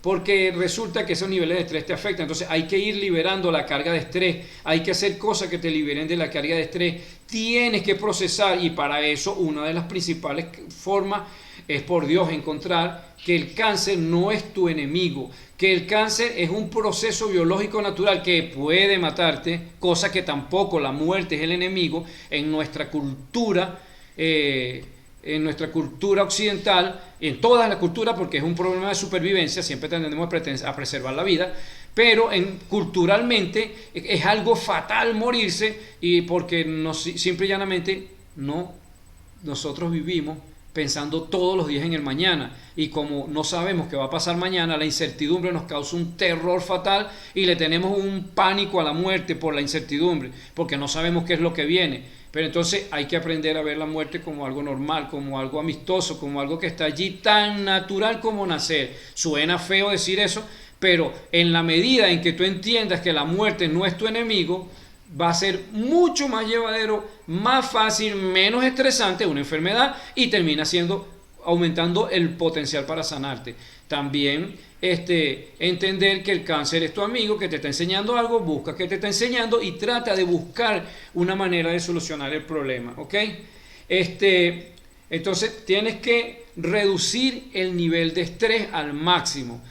porque resulta que esos niveles de estrés te afectan. Entonces hay que ir liberando la carga de estrés, hay que hacer cosas que te liberen de la carga de estrés, tienes que procesar, y para eso una de las principales formas es, por Dios, encontrar que el cáncer no es tu enemigo, que el cáncer es un proceso biológico natural que puede matarte, cosa que tampoco la muerte es el enemigo en nuestra cultura. En nuestra cultura occidental, en todas las culturas, porque es un problema de supervivencia, siempre tendemos a preservar la vida, pero culturalmente es algo fatal morirse, y porque simple y llanamente nosotros vivimos pensando todos los días en el mañana, y como no sabemos qué va a pasar mañana, la incertidumbre nos causa un terror fatal y le tenemos un pánico a la muerte por la incertidumbre, porque no sabemos qué es lo que viene. Pero entonces hay que aprender a ver la muerte como algo normal, como algo amistoso, como algo que está allí, tan natural como nacer. Suena feo decir eso, pero en la medida en que tú entiendas que la muerte no es tu enemigo, va a ser mucho más llevadero, más fácil, menos estresante una enfermedad, y termina aumentando el potencial para sanarte. También entender que el cáncer es tu amigo, que te está enseñando algo, busca qué te está enseñando y trata de buscar una manera de solucionar el problema, ¿ok? Entonces tienes que reducir el nivel de estrés al máximo.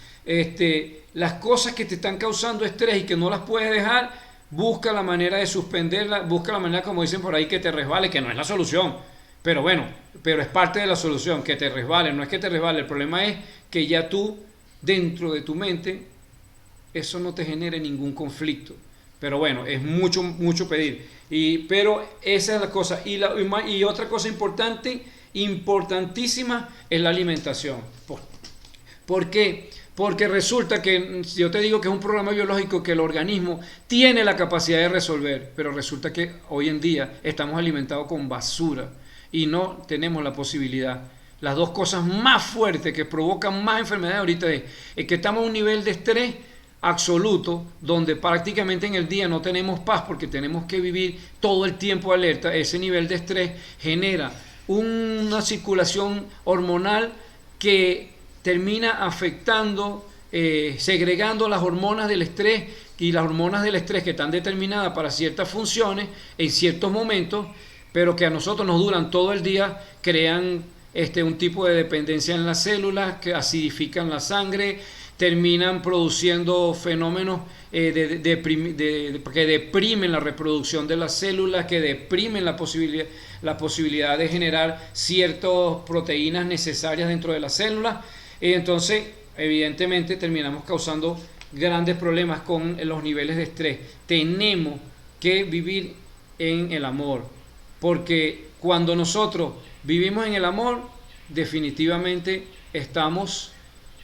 Las cosas que te están causando estrés y que no las puedes dejar, busca la manera de suspenderla, busca la manera, como dicen por ahí, que te resbale, que no es la solución, pero bueno, pero es parte de la solución, que te resbale. No es que te resbale, el problema es que ya tú, dentro de tu mente, eso no te genere ningún conflicto. Pero bueno, es mucho pedir. Pero esa es la cosa. Y otra cosa importante, importantísima, es la alimentación. ¿Por qué? Porque resulta que, si yo te digo que es un programa biológico que el organismo tiene la capacidad de resolver, pero resulta que hoy en día estamos alimentados con basura y no tenemos la posibilidad. Las dos cosas más fuertes que provocan más enfermedades ahorita es que estamos a un nivel de estrés absoluto, donde prácticamente en el día no tenemos paz porque tenemos que vivir todo el tiempo alerta. Ese nivel de estrés genera una circulación hormonal que termina afectando, segregando las hormonas del estrés, y las hormonas del estrés que están determinadas para ciertas funciones en ciertos momentos, pero que a nosotros nos duran todo el día, crean un tipo de dependencia en las células, que acidifican la sangre, terminan produciendo fenómenos que deprimen la reproducción de las células, que deprimen la posibilidad de generar ciertas proteínas necesarias dentro de las células. Entonces, evidentemente, terminamos causando grandes problemas con los niveles de estrés. Tenemos que vivir en el amor, porque cuando nosotros vivimos en el amor, definitivamente estamos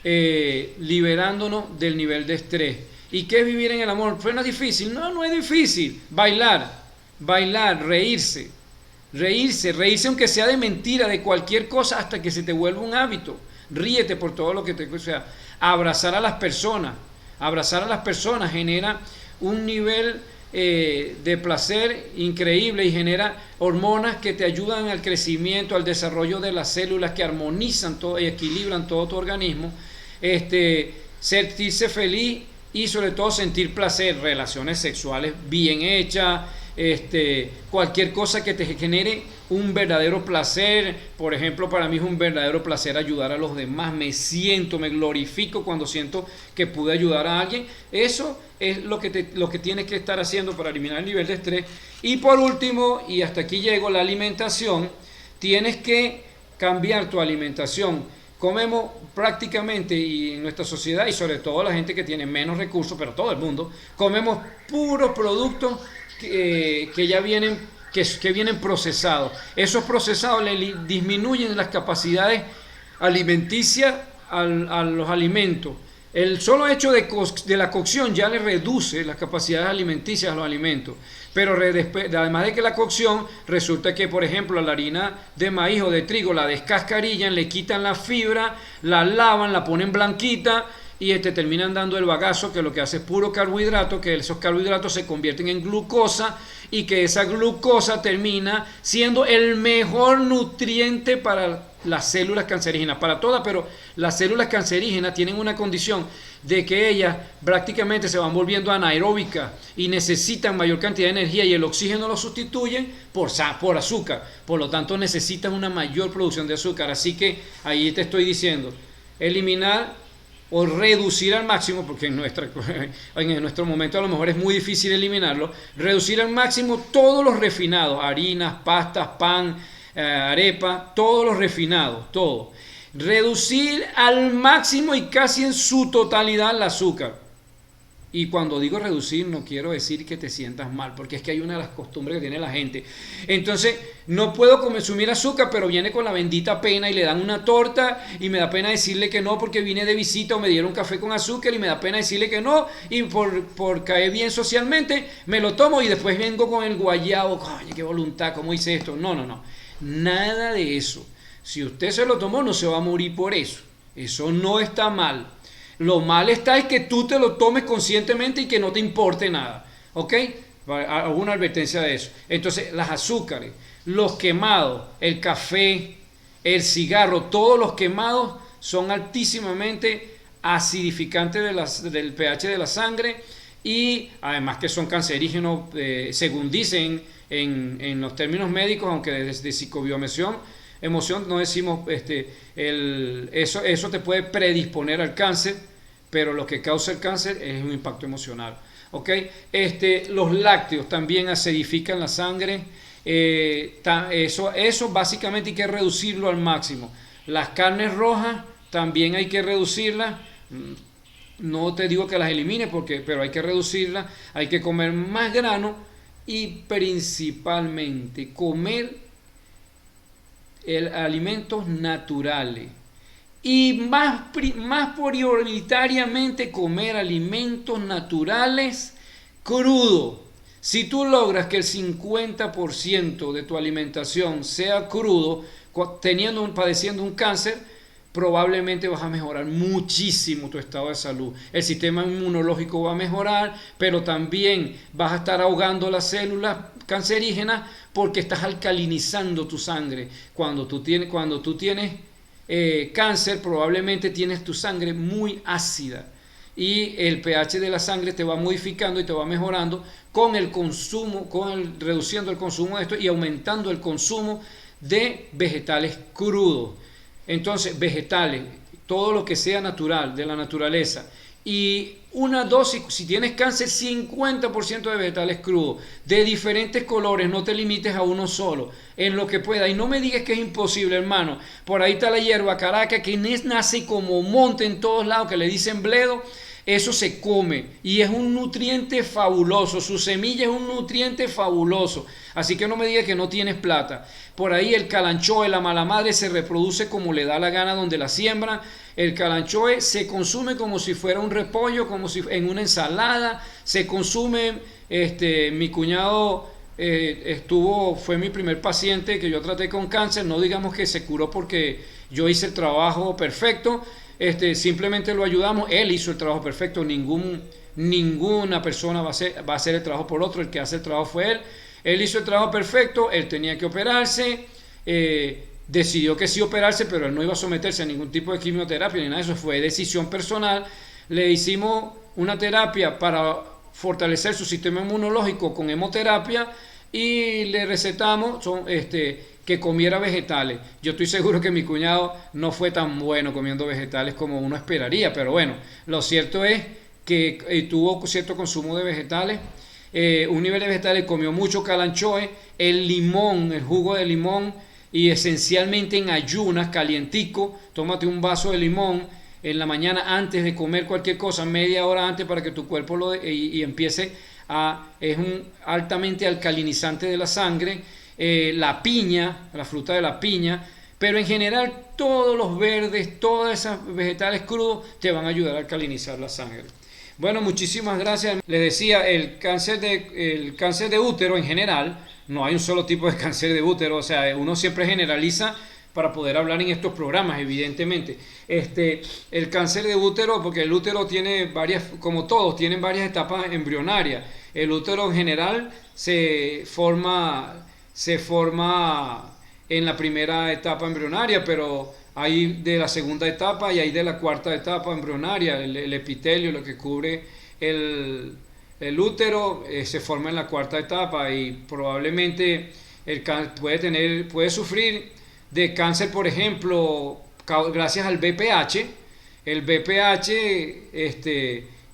liberándonos del nivel de estrés. ¿Y qué es vivir en el amor? ¿Pues no es difícil? No, no es difícil. Bailar, reírse aunque sea de mentira, de cualquier cosa, hasta que se te vuelva un hábito. Ríete por todo lo que te... O sea, abrazar a las personas genera un nivel de placer increíble y genera hormonas que te ayudan al crecimiento, al desarrollo de las células, que armonizan todo y equilibran todo tu organismo. Sentirse feliz y sobre todo sentir placer, relaciones sexuales bien hechas, cualquier cosa que te genere un verdadero placer. Por ejemplo, para mí es un verdadero placer ayudar a los demás. Me glorifico cuando siento que pude ayudar a alguien. Eso es lo que tienes que estar haciendo para eliminar el nivel de estrés. Y por último, y hasta aquí llego, la alimentación. Tienes que cambiar tu alimentación. Comemos prácticamente, y en nuestra sociedad, y sobre todo la gente que tiene menos recursos, pero todo el mundo, comemos puros productos que ya vienen, que vienen procesados. Esos procesados le disminuyen las capacidades alimenticias a los alimentos. El solo hecho de la cocción ya le reduce las capacidades alimenticias a los alimentos. Pero además de que la cocción, resulta que, por ejemplo, la harina de maíz o de trigo la descascarillan, le quitan la fibra, la lavan, la ponen blanquita y terminan dando el bagazo, que lo que hace es puro carbohidrato, que esos carbohidratos se convierten en glucosa y que esa glucosa termina siendo el mejor nutriente para las células cancerígenas, para todas, pero las células cancerígenas tienen una condición de que ellas prácticamente se van volviendo anaeróbicas y necesitan mayor cantidad de energía, y el oxígeno lo sustituyen por azúcar. Por lo tanto, necesitan una mayor producción de azúcar. Así que ahí te estoy diciendo, eliminar o reducir al máximo, porque en nuestro momento a lo mejor es muy difícil eliminarlo, reducir al máximo todos los refinados, harinas, pastas, pan, arepa, todos los refinados, todo. Reducir al máximo y casi en su totalidad el azúcar. Y cuando digo reducir, no quiero decir que te sientas mal, porque es que hay una de las costumbres que tiene la gente. Entonces, no puedo consumir azúcar, pero viene con la bendita pena y le dan una torta y me da pena decirle que no porque vine de visita o me dieron café con azúcar y me da pena decirle que no, y por caer bien socialmente me lo tomo y después vengo con el guayabo. Coño, qué voluntad, ¿cómo hice esto? No. Nada de eso. Si usted se lo tomó, no se va a morir por eso. Eso no está mal. Lo mal está es que tú te lo tomes conscientemente y que no te importe nada. ¿Ok? Alguna advertencia de eso. Entonces, las azúcares, los quemados, el café, el cigarro, todos los quemados son altísimamente acidificantes del pH de la sangre, y además que son cancerígenos, según dicen en los términos médicos, aunque desde psicobioemoción no decimos, eso te puede predisponer al cáncer, pero lo que causa el cáncer es un impacto emocional. ¿Ok? Los lácteos también acidifican la sangre. Eso básicamente hay que reducirlo al máximo. Las carnes rojas también hay que reducirlas. No te digo que las elimines, pero hay que reducirlas. Hay que comer más grano y principalmente comer alimentos naturales. y más prioritariamente comer alimentos naturales crudos. Si tú logras que el 50% de tu alimentación sea crudo, padeciendo un cáncer, probablemente vas a mejorar muchísimo tu estado de salud. El sistema inmunológico va a mejorar, pero también vas a estar ahogando las células cancerígenas porque estás alcalinizando tu sangre. Cuando tú tienes cáncer, probablemente tienes tu sangre muy ácida y el pH de la sangre te va modificando y te va mejorando con el consumo, reduciendo el consumo de esto y aumentando el consumo de vegetales crudos. Entonces, vegetales, todo lo que sea natural, de la naturaleza. Y una dosis, si tienes cáncer, 50% de vegetales crudos, de diferentes colores, no te limites a uno solo, en lo que pueda. Y no me digas que es imposible, hermano. Por ahí está la hierba caraca, que nace como monte en todos lados, que le dicen bledo. Eso se come y es un nutriente fabuloso, su semilla es un nutriente fabuloso, así que no me digas que no tienes plata. Por ahí el calanchoe, la mala madre, se reproduce como le da la gana donde la siembran. El calanchoe se consume como si fuera un repollo, como si en una ensalada, se consume. Mi cuñado fue mi primer paciente que yo traté con cáncer, no digamos que se curó porque yo hice el trabajo perfecto. Simplemente lo ayudamos, él hizo el trabajo perfecto, ninguna persona va a hacer el trabajo por otro, el que hace el trabajo fue él hizo el trabajo perfecto, él tenía que operarse, decidió que sí operarse, pero él no iba a someterse a ningún tipo de quimioterapia ni nada, eso fue decisión personal. Le hicimos una terapia para fortalecer su sistema inmunológico con hemoterapia y le recetamos que comiera vegetales. Yo estoy seguro que mi cuñado no fue tan bueno comiendo vegetales como uno esperaría, pero bueno, lo cierto es que tuvo cierto consumo de vegetales, un nivel de vegetales, comió mucho calanchoe, el limón, el jugo de limón, y esencialmente en ayunas, calientico, tómate un vaso de limón en la mañana antes de comer cualquier cosa, media hora antes, para que tu cuerpo y empiece es un altamente alcalinizante de la sangre. La piña, la fruta de la piña, pero en general todos los verdes, todas esas vegetales crudos te van a ayudar a alcalinizar la sangre. Bueno, muchísimas gracias. Les decía, el cáncer de útero en general, no hay un solo tipo de cáncer de útero, o sea, uno siempre generaliza para poder hablar en estos programas, evidentemente. El cáncer de útero, porque el útero tiene como todos, tienen varias etapas embrionarias. El útero en general se forma en la primera etapa embrionaria, pero hay de la segunda etapa y hay de la cuarta etapa embrionaria. El epitelio, lo que cubre el útero, se forma en la cuarta etapa y probablemente puede sufrir de cáncer, por ejemplo, gracias al VPH. El VPH,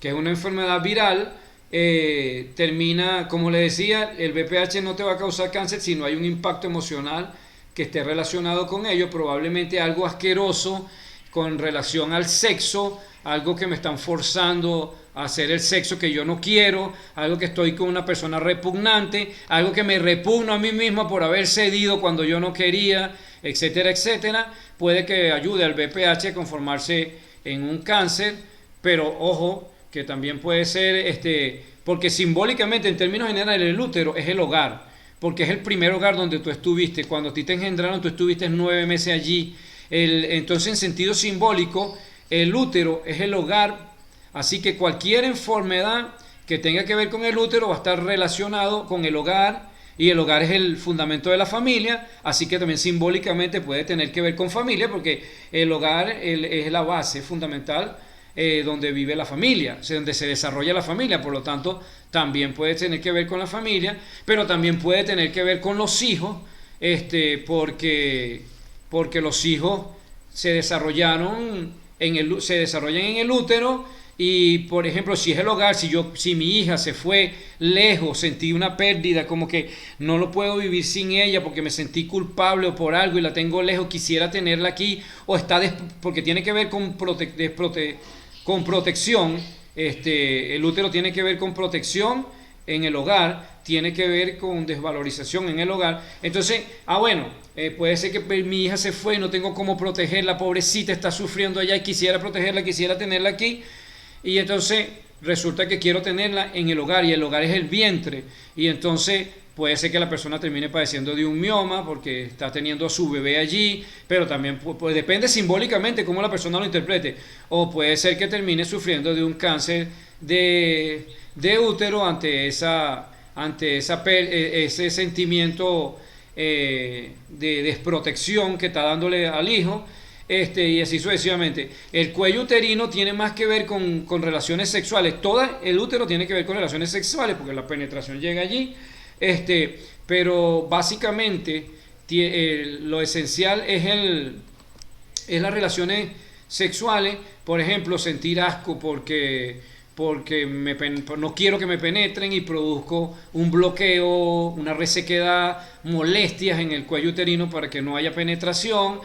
que es una enfermedad viral, termina, como le decía, el VPH no te va a causar cáncer si no hay un impacto emocional que esté relacionado con ello, probablemente algo asqueroso con relación al sexo, algo que me están forzando a hacer el sexo que yo no quiero, algo que estoy con una persona repugnante, algo que me repugno a mí mismo por haber cedido cuando yo no quería, etcétera, etcétera. Puede que ayude al VPH a conformarse en un cáncer, pero ojo, que también puede ser, porque simbólicamente, en términos generales, el útero es el hogar, porque es el primer hogar donde tú estuviste. Cuando a ti te engendraron, tú estuviste 9 meses allí. Entonces, en sentido simbólico, el útero es el hogar, así que cualquier enfermedad que tenga que ver con el útero va a estar relacionado con el hogar, y el hogar es el fundamento de la familia, así que también simbólicamente puede tener que ver con familia, porque el hogar es la base fundamental donde vive la familia, donde se desarrolla la familia. Por lo tanto, también puede tener que ver con la familia, pero también puede tener que ver con los hijos, porque los hijos se desarrollan en el útero. Y por ejemplo, si es el hogar, si mi hija se fue lejos, sentí una pérdida, como que no lo puedo vivir sin ella porque me sentí culpable o por algo y la tengo lejos, quisiera tenerla aquí, o porque tiene que ver con protección. El útero tiene que ver con protección en el hogar tiene que ver con desvalorización en el hogar. Entonces, bueno, puede ser que mi hija se fue y no tengo cómo protegerla, pobrecita, está sufriendo allá y quisiera protegerla, quisiera tenerla aquí. Y entonces resulta que quiero tenerla en el hogar y el hogar es el vientre. Y entonces puede ser que la persona termine padeciendo de un mioma porque está teniendo a su bebé allí, pero también pues depende simbólicamente cómo la persona lo interprete. O puede ser que termine sufriendo de un cáncer de útero ese sentimiento de desprotección que está dándole al hijo. Y así sucesivamente. El cuello uterino tiene más que ver con relaciones sexuales. Todo el útero tiene que ver con relaciones sexuales porque la penetración llega allí. Pero básicamente lo esencial es las relaciones sexuales. Por ejemplo, sentir asco porque no quiero que me penetren y produzco un bloqueo, una resequedad, molestias en el cuello uterino para que no haya penetración.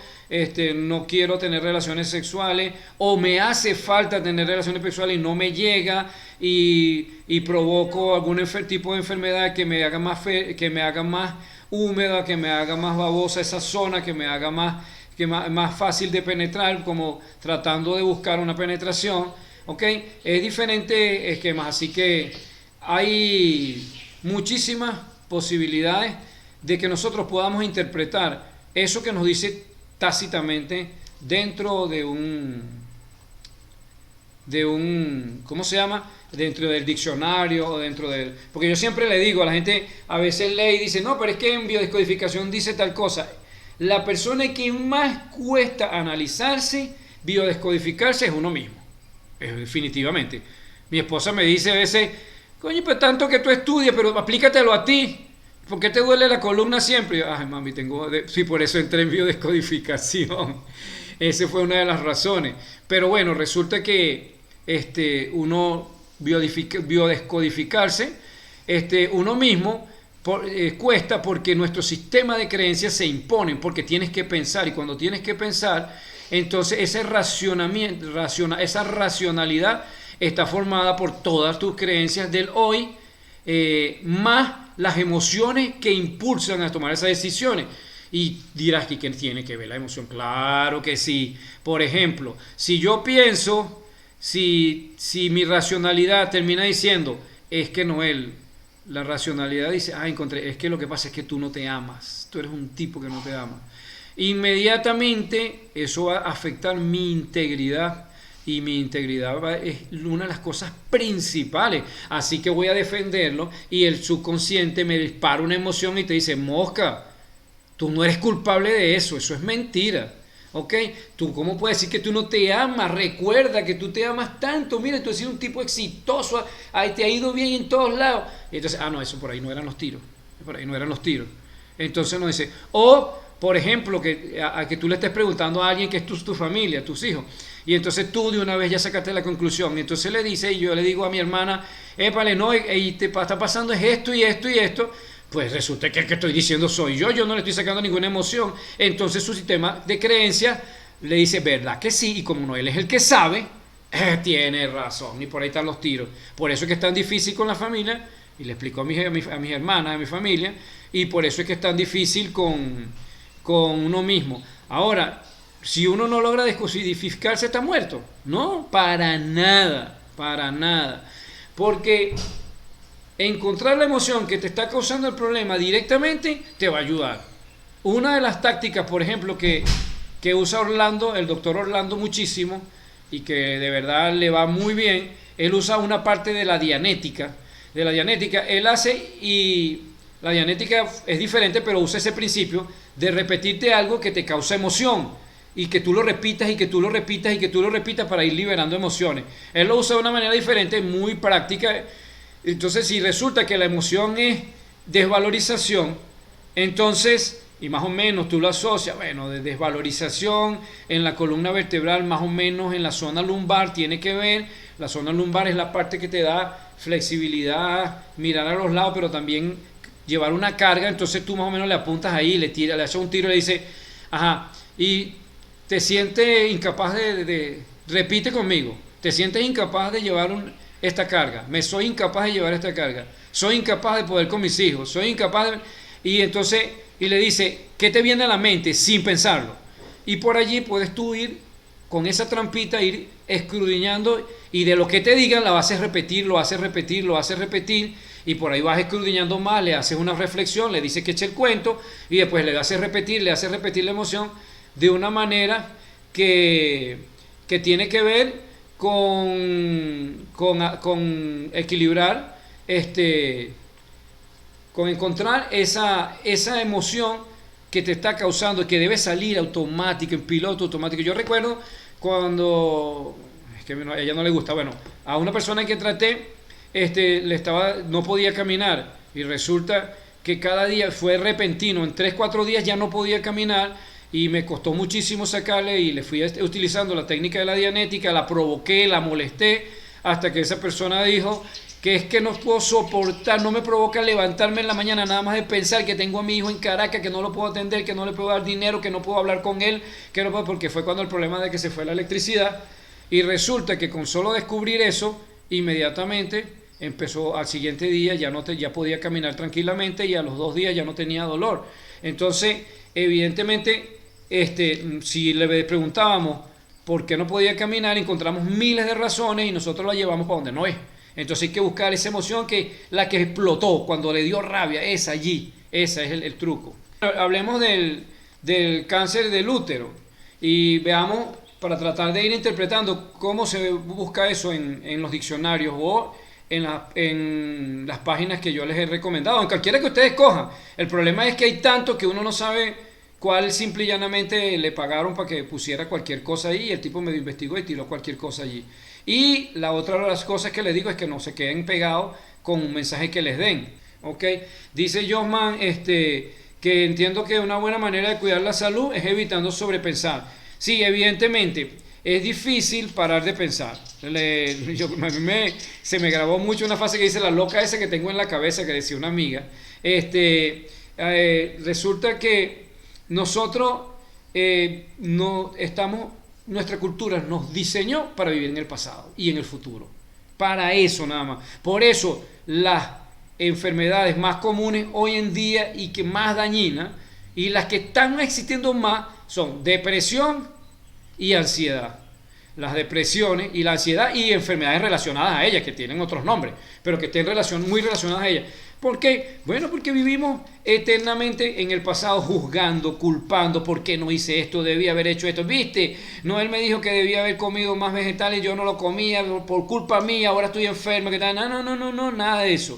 No quiero tener relaciones sexuales o me hace falta tener relaciones sexuales y no me llega y provoco algún tipo de enfermedad que me haga más húmeda, que me haga más babosa esa zona, que me haga más fácil de penetrar, como tratando de buscar una penetración. ¿Ok? Es diferente esquemas, así que hay muchísimas posibilidades de que nosotros podamos interpretar eso que nos dice tácitamente dentro de ¿cómo se llama? Dentro del diccionario o porque yo siempre le digo a la gente, a veces lee y dice, no, pero es que en biodescodificación dice tal cosa. La persona que más cuesta analizarse, biodescodificarse, es uno mismo. Definitivamente. Mi esposa me dice a veces, coño, pues tanto que tú estudias, pero aplícatelo a ti. ¿Por qué te duele la columna siempre? Y yo, ay, mami, sí, por eso entré en biodescodificación. Esa fue una de las razones. Pero bueno, resulta que uno biodescodificarse, uno mismo cuesta porque nuestro sistema de creencias se imponen, porque tienes que pensar, y cuando tienes que pensar, entonces esa racionalidad está formada por todas tus creencias del hoy, más las emociones que impulsan a tomar esas decisiones. Y dirás que tiene que ver la emoción. Claro que sí. Por ejemplo, si yo pienso, si mi racionalidad termina diciendo, es que Noel, la racionalidad dice, es que lo que pasa es que tú no te amas, tú eres un tipo que no te ama. Inmediatamente eso va a afectar mi integridad, y mi integridad es una de las cosas principales, así que voy a defenderlo, y el subconsciente me dispara una emoción y te dice, mosca, tú no eres culpable de eso es mentira. ¿Ok? ¿Tú cómo puedes decir que tú no te amas? Recuerda que tú te amas tanto. Mira, tú has sido un tipo exitoso, te ha ido bien en todos lados. Y entonces, no, eso por ahí no eran los tiros. Por ahí no eran los tiros. Entonces nos dice, o por ejemplo, que tú le estés preguntando a alguien que es tu familia, tus hijos, y entonces tú de una vez ya sacaste la conclusión. Y entonces le dice, y yo le digo a mi hermana, épale, no, y te está pasando es esto y esto y esto. Pues resulta que el que estoy diciendo soy yo no le estoy sacando ninguna emoción. Entonces su sistema de creencia le dice, ¿verdad que sí? Y como no, él es el que sabe, tiene razón, y por ahí están los tiros. Por eso es que es tan difícil con la familia, y le explico a mis hermanas, a mi familia, y por eso es que es tan difícil con uno mismo. Ahora, si uno no logra descodificarse, ¿está muerto? No, para nada, porque encontrar la emoción que te está causando el problema directamente te va a ayudar. Una de las tácticas, por ejemplo, que usa el doctor Orlando muchísimo, y que de verdad le va muy bien, él usa una parte de la dianética. Él hace, y la dianética es diferente, pero usa ese principio de repetirte algo que te causa emoción, y que tú lo repitas y que tú lo repitas y que tú lo repitas para ir liberando emociones. Él lo usa de una manera diferente, muy práctica. Entonces, si resulta que la emoción es desvalorización, entonces, y más o menos tú lo asocias, bueno, de desvalorización en la columna vertebral, más o menos en la zona lumbar tiene que ver. La zona lumbar es la parte que te da flexibilidad, mirar a los lados, pero también llevar una carga. Entonces tú más o menos le apuntas ahí, le haces un tiro y le dices, ajá, y te sientes incapaz repite conmigo, te sientes incapaz de llevar esta carga, me soy incapaz de llevar esta carga, soy incapaz de poder con mis hijos, soy incapaz de... Y entonces, y le dice, ¿qué te viene a la mente sin pensarlo? Y por allí puedes tú ir con esa trampita, ir escudriñando, y de lo que te digan la vas a repetir, lo haces repetir, lo haces repetir, y por ahí vas escudriñando más, le haces una reflexión, le dices que eche el cuento, y después le haces repetir la emoción de una manera que tiene que ver con equilibrar, con encontrar esa emoción que te está causando, que debe salir automático, en piloto automático. Yo recuerdo cuando, es que a ella no le gusta, bueno, a una persona que traté, no podía caminar, y resulta que cada día fue repentino, en 3 4 días ya no podía caminar, y me costó muchísimo sacarle, y le fui utilizando la técnica de la dianética, la provoqué, la molesté, hasta que esa persona dijo que es que no puedo soportar, no me provoca levantarme en la mañana nada más de pensar que tengo a mi hijo en Caracas, que no lo puedo atender, que no le puedo dar dinero, que no puedo hablar con él, que no puedo, porque fue cuando el problema de que se fue la electricidad, y resulta que con solo descubrir eso, inmediatamente empezó, al siguiente día ya podía caminar tranquilamente, y a los 2 días ya no tenía dolor. Entonces, evidentemente, si le preguntábamos por qué no podía caminar, encontramos miles de razones, y nosotros la llevamos para donde no es. Entonces hay que buscar esa emoción, la que explotó cuando le dio rabia, esa allí, ese es el truco. Hablemos del cáncer del útero, y veamos, para tratar de ir interpretando cómo se busca eso en los diccionarios o en las páginas que yo les he recomendado, en cualquiera que ustedes cojan. El problema es que hay tanto que uno no sabe cuál, simple y llanamente le pagaron para que pusiera cualquier cosa ahí, y el tipo medio investigó y tiró cualquier cosa allí. Y la otra de las cosas que les digo es que no se queden pegados con un mensaje que les den, ¿ok? Dice Josman, que entiendo que una buena manera de cuidar la salud es evitando sobrepensar. Sí, evidentemente, es difícil parar de pensar. A mí se me grabó mucho una frase que dice, la loca esa que tengo en la cabeza, que decía una amiga. Resulta que nosotros no estamos... Nuestra cultura nos diseñó para vivir en el pasado y en el futuro. Para eso nada más. Por eso las enfermedades más comunes hoy en día y que más dañinas, y las que están existiendo más, son depresión y ansiedad. Las depresiones y la ansiedad y enfermedades relacionadas a ellas, que tienen otros nombres, pero que estén muy relacionadas a ellas. ¿Por qué? Bueno, porque vivimos eternamente en el pasado juzgando, culpando, ¿por qué no hice esto? Debía haber hecho esto. ¿Viste? Noel me dijo que debía haber comido más vegetales, yo no lo comía por culpa mía, ahora estoy enfermo. ¿Qué tal? No, nada de eso.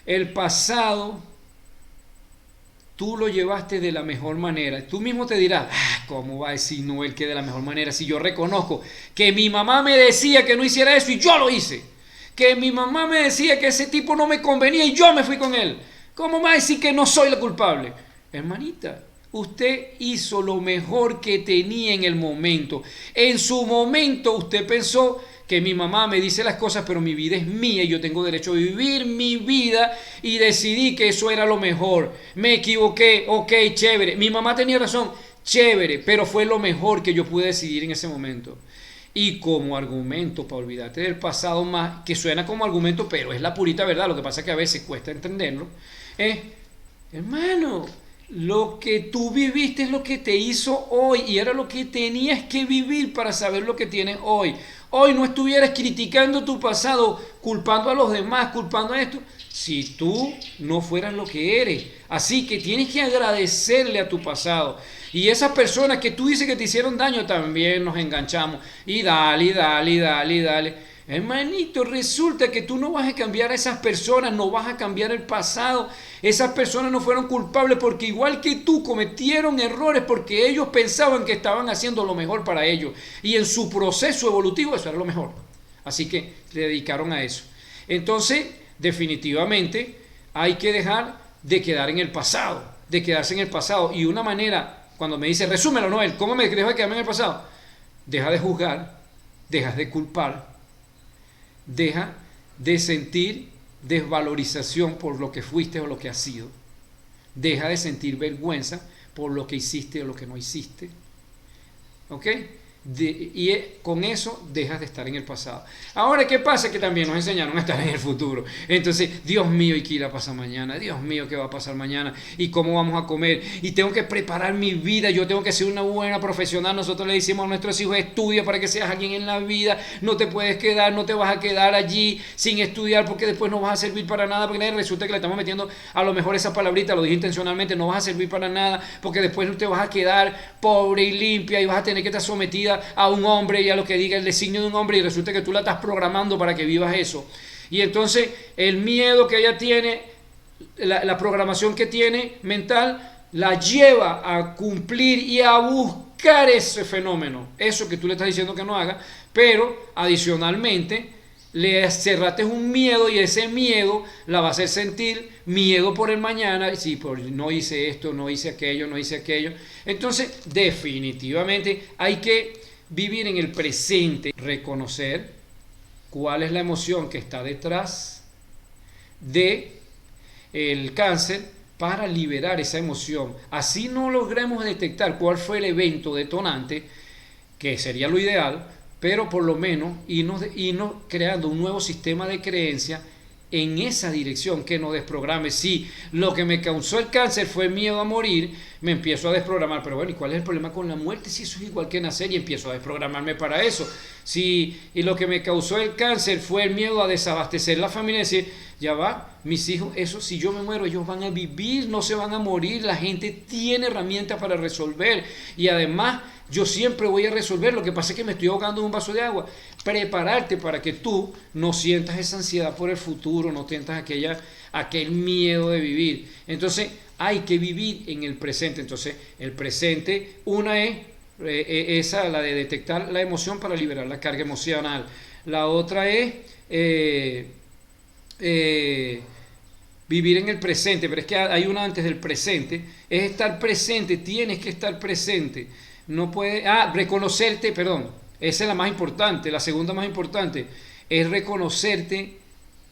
El pasado tú lo llevaste de la mejor manera. Tú mismo te dirás, ¿cómo va a decir Noel que de la mejor manera si yo reconozco que mi mamá me decía que no hiciera eso y yo lo hice? Que mi mamá me decía que ese tipo no me convenía y yo me fui con él. ¿Cómo va a decir que no soy la culpable? Hermanita, usted hizo lo mejor que tenía en el momento. En su momento usted pensó que mi mamá me dice las cosas, pero mi vida es mía y yo tengo derecho a vivir mi vida, y decidí que eso era lo mejor. Me equivoqué, ok, chévere. Mi mamá tenía razón, chévere, pero fue lo mejor que yo pude decidir en ese momento. Y como argumento, para olvidarte del pasado más, que suena como argumento, pero es la purita verdad, lo que pasa es que a veces cuesta entenderlo, hermano, lo que tú viviste es lo que te hizo hoy, y era lo que tenías que vivir para saber lo que tienes hoy. Hoy no estuvieras criticando tu pasado, culpando a los demás, culpando a esto, si tú no fueras lo que eres. Así que tienes que agradecerle a tu pasado. Y esas personas que tú dices que te hicieron daño, también nos enganchamos. Y dale. Hermanito, resulta que tú no vas a cambiar a esas personas, no vas a cambiar el pasado. Esas personas no fueron culpables porque igual que tú cometieron errores porque ellos pensaban que estaban haciendo lo mejor para ellos. Y en su proceso evolutivo eso era lo mejor. Así que se dedicaron a eso. Entonces, definitivamente, hay que dejar de quedar en el pasado, de quedarse en el pasado. Y una manera... Cuando me dice, resúmelo, Noel, ¿cómo me dejo de quedarme en el pasado? Deja de juzgar, dejas de culpar, deja de sentir desvalorización por lo que fuiste o lo que has sido. Deja de sentir vergüenza por lo que hiciste o lo que no hiciste. ¿Ok? Con eso dejas de estar en el pasado. Ahora, ¿qué pasa? Que también nos enseñaron a estar en el futuro. Entonces, Dios mío, ¿y qué irá a pasar mañana? Dios mío, ¿qué va a pasar mañana? ¿Y cómo vamos a comer? Y tengo que preparar mi vida, yo tengo que ser una buena profesional. Nosotros le decimos a nuestros hijos, estudia para que seas alguien en la vida, no te puedes quedar, no te vas a quedar allí sin estudiar porque después no vas a servir para nada, porque resulta que le estamos metiendo a lo mejor esa palabrita, lo dije intencionalmente, no vas a servir para nada, porque después te vas a quedar pobre y limpia y vas a tener que estar sometida a un hombre y a lo que diga el designio de un hombre, y resulta que tú la estás programando para que vivas eso. Y entonces el miedo que ella tiene, la programación que tiene mental, la lleva a cumplir y a buscar ese fenómeno, eso que tú le estás diciendo que no haga, pero adicionalmente le cerraste un miedo, y ese miedo la va a hacer sentir miedo por el mañana. Sí, no hice esto, no hice aquello, no hice aquello. Entonces, definitivamente hay que vivir en el presente, reconocer cuál es la emoción que está detrás de el cáncer para liberar esa emoción. Así no logremos detectar cuál fue el evento detonante, que sería lo ideal, pero por lo menos irnos creando un nuevo sistema de creencia en esa dirección que nos desprograme. Si lo que me causó el cáncer fue miedo a morir, me empiezo a desprogramar. Pero bueno, ¿y cuál es el problema con la muerte? Si eso es igual que nacer, y empiezo a desprogramarme para eso. Si y lo que me causó el cáncer fue el miedo a desabastecer la familia, decir, ya va, mis hijos, eso, si yo me muero, ellos van a vivir, no se van a morir. La gente tiene herramientas para resolver, y además yo siempre voy a resolver. Lo que pasa es que me estoy ahogando en un vaso de agua. Prepararte para que tú no sientas esa ansiedad por el futuro, no sientas aquel miedo de vivir. Entonces hay que vivir en el presente. Entonces el presente, una es esa, la de detectar la emoción para liberar la carga emocional. La otra es vivir en el presente, pero es que hay una antes del presente, es estar presente. Tienes que estar presente. No puede, reconocerte, perdón, esa es la más importante. La segunda más importante es reconocerte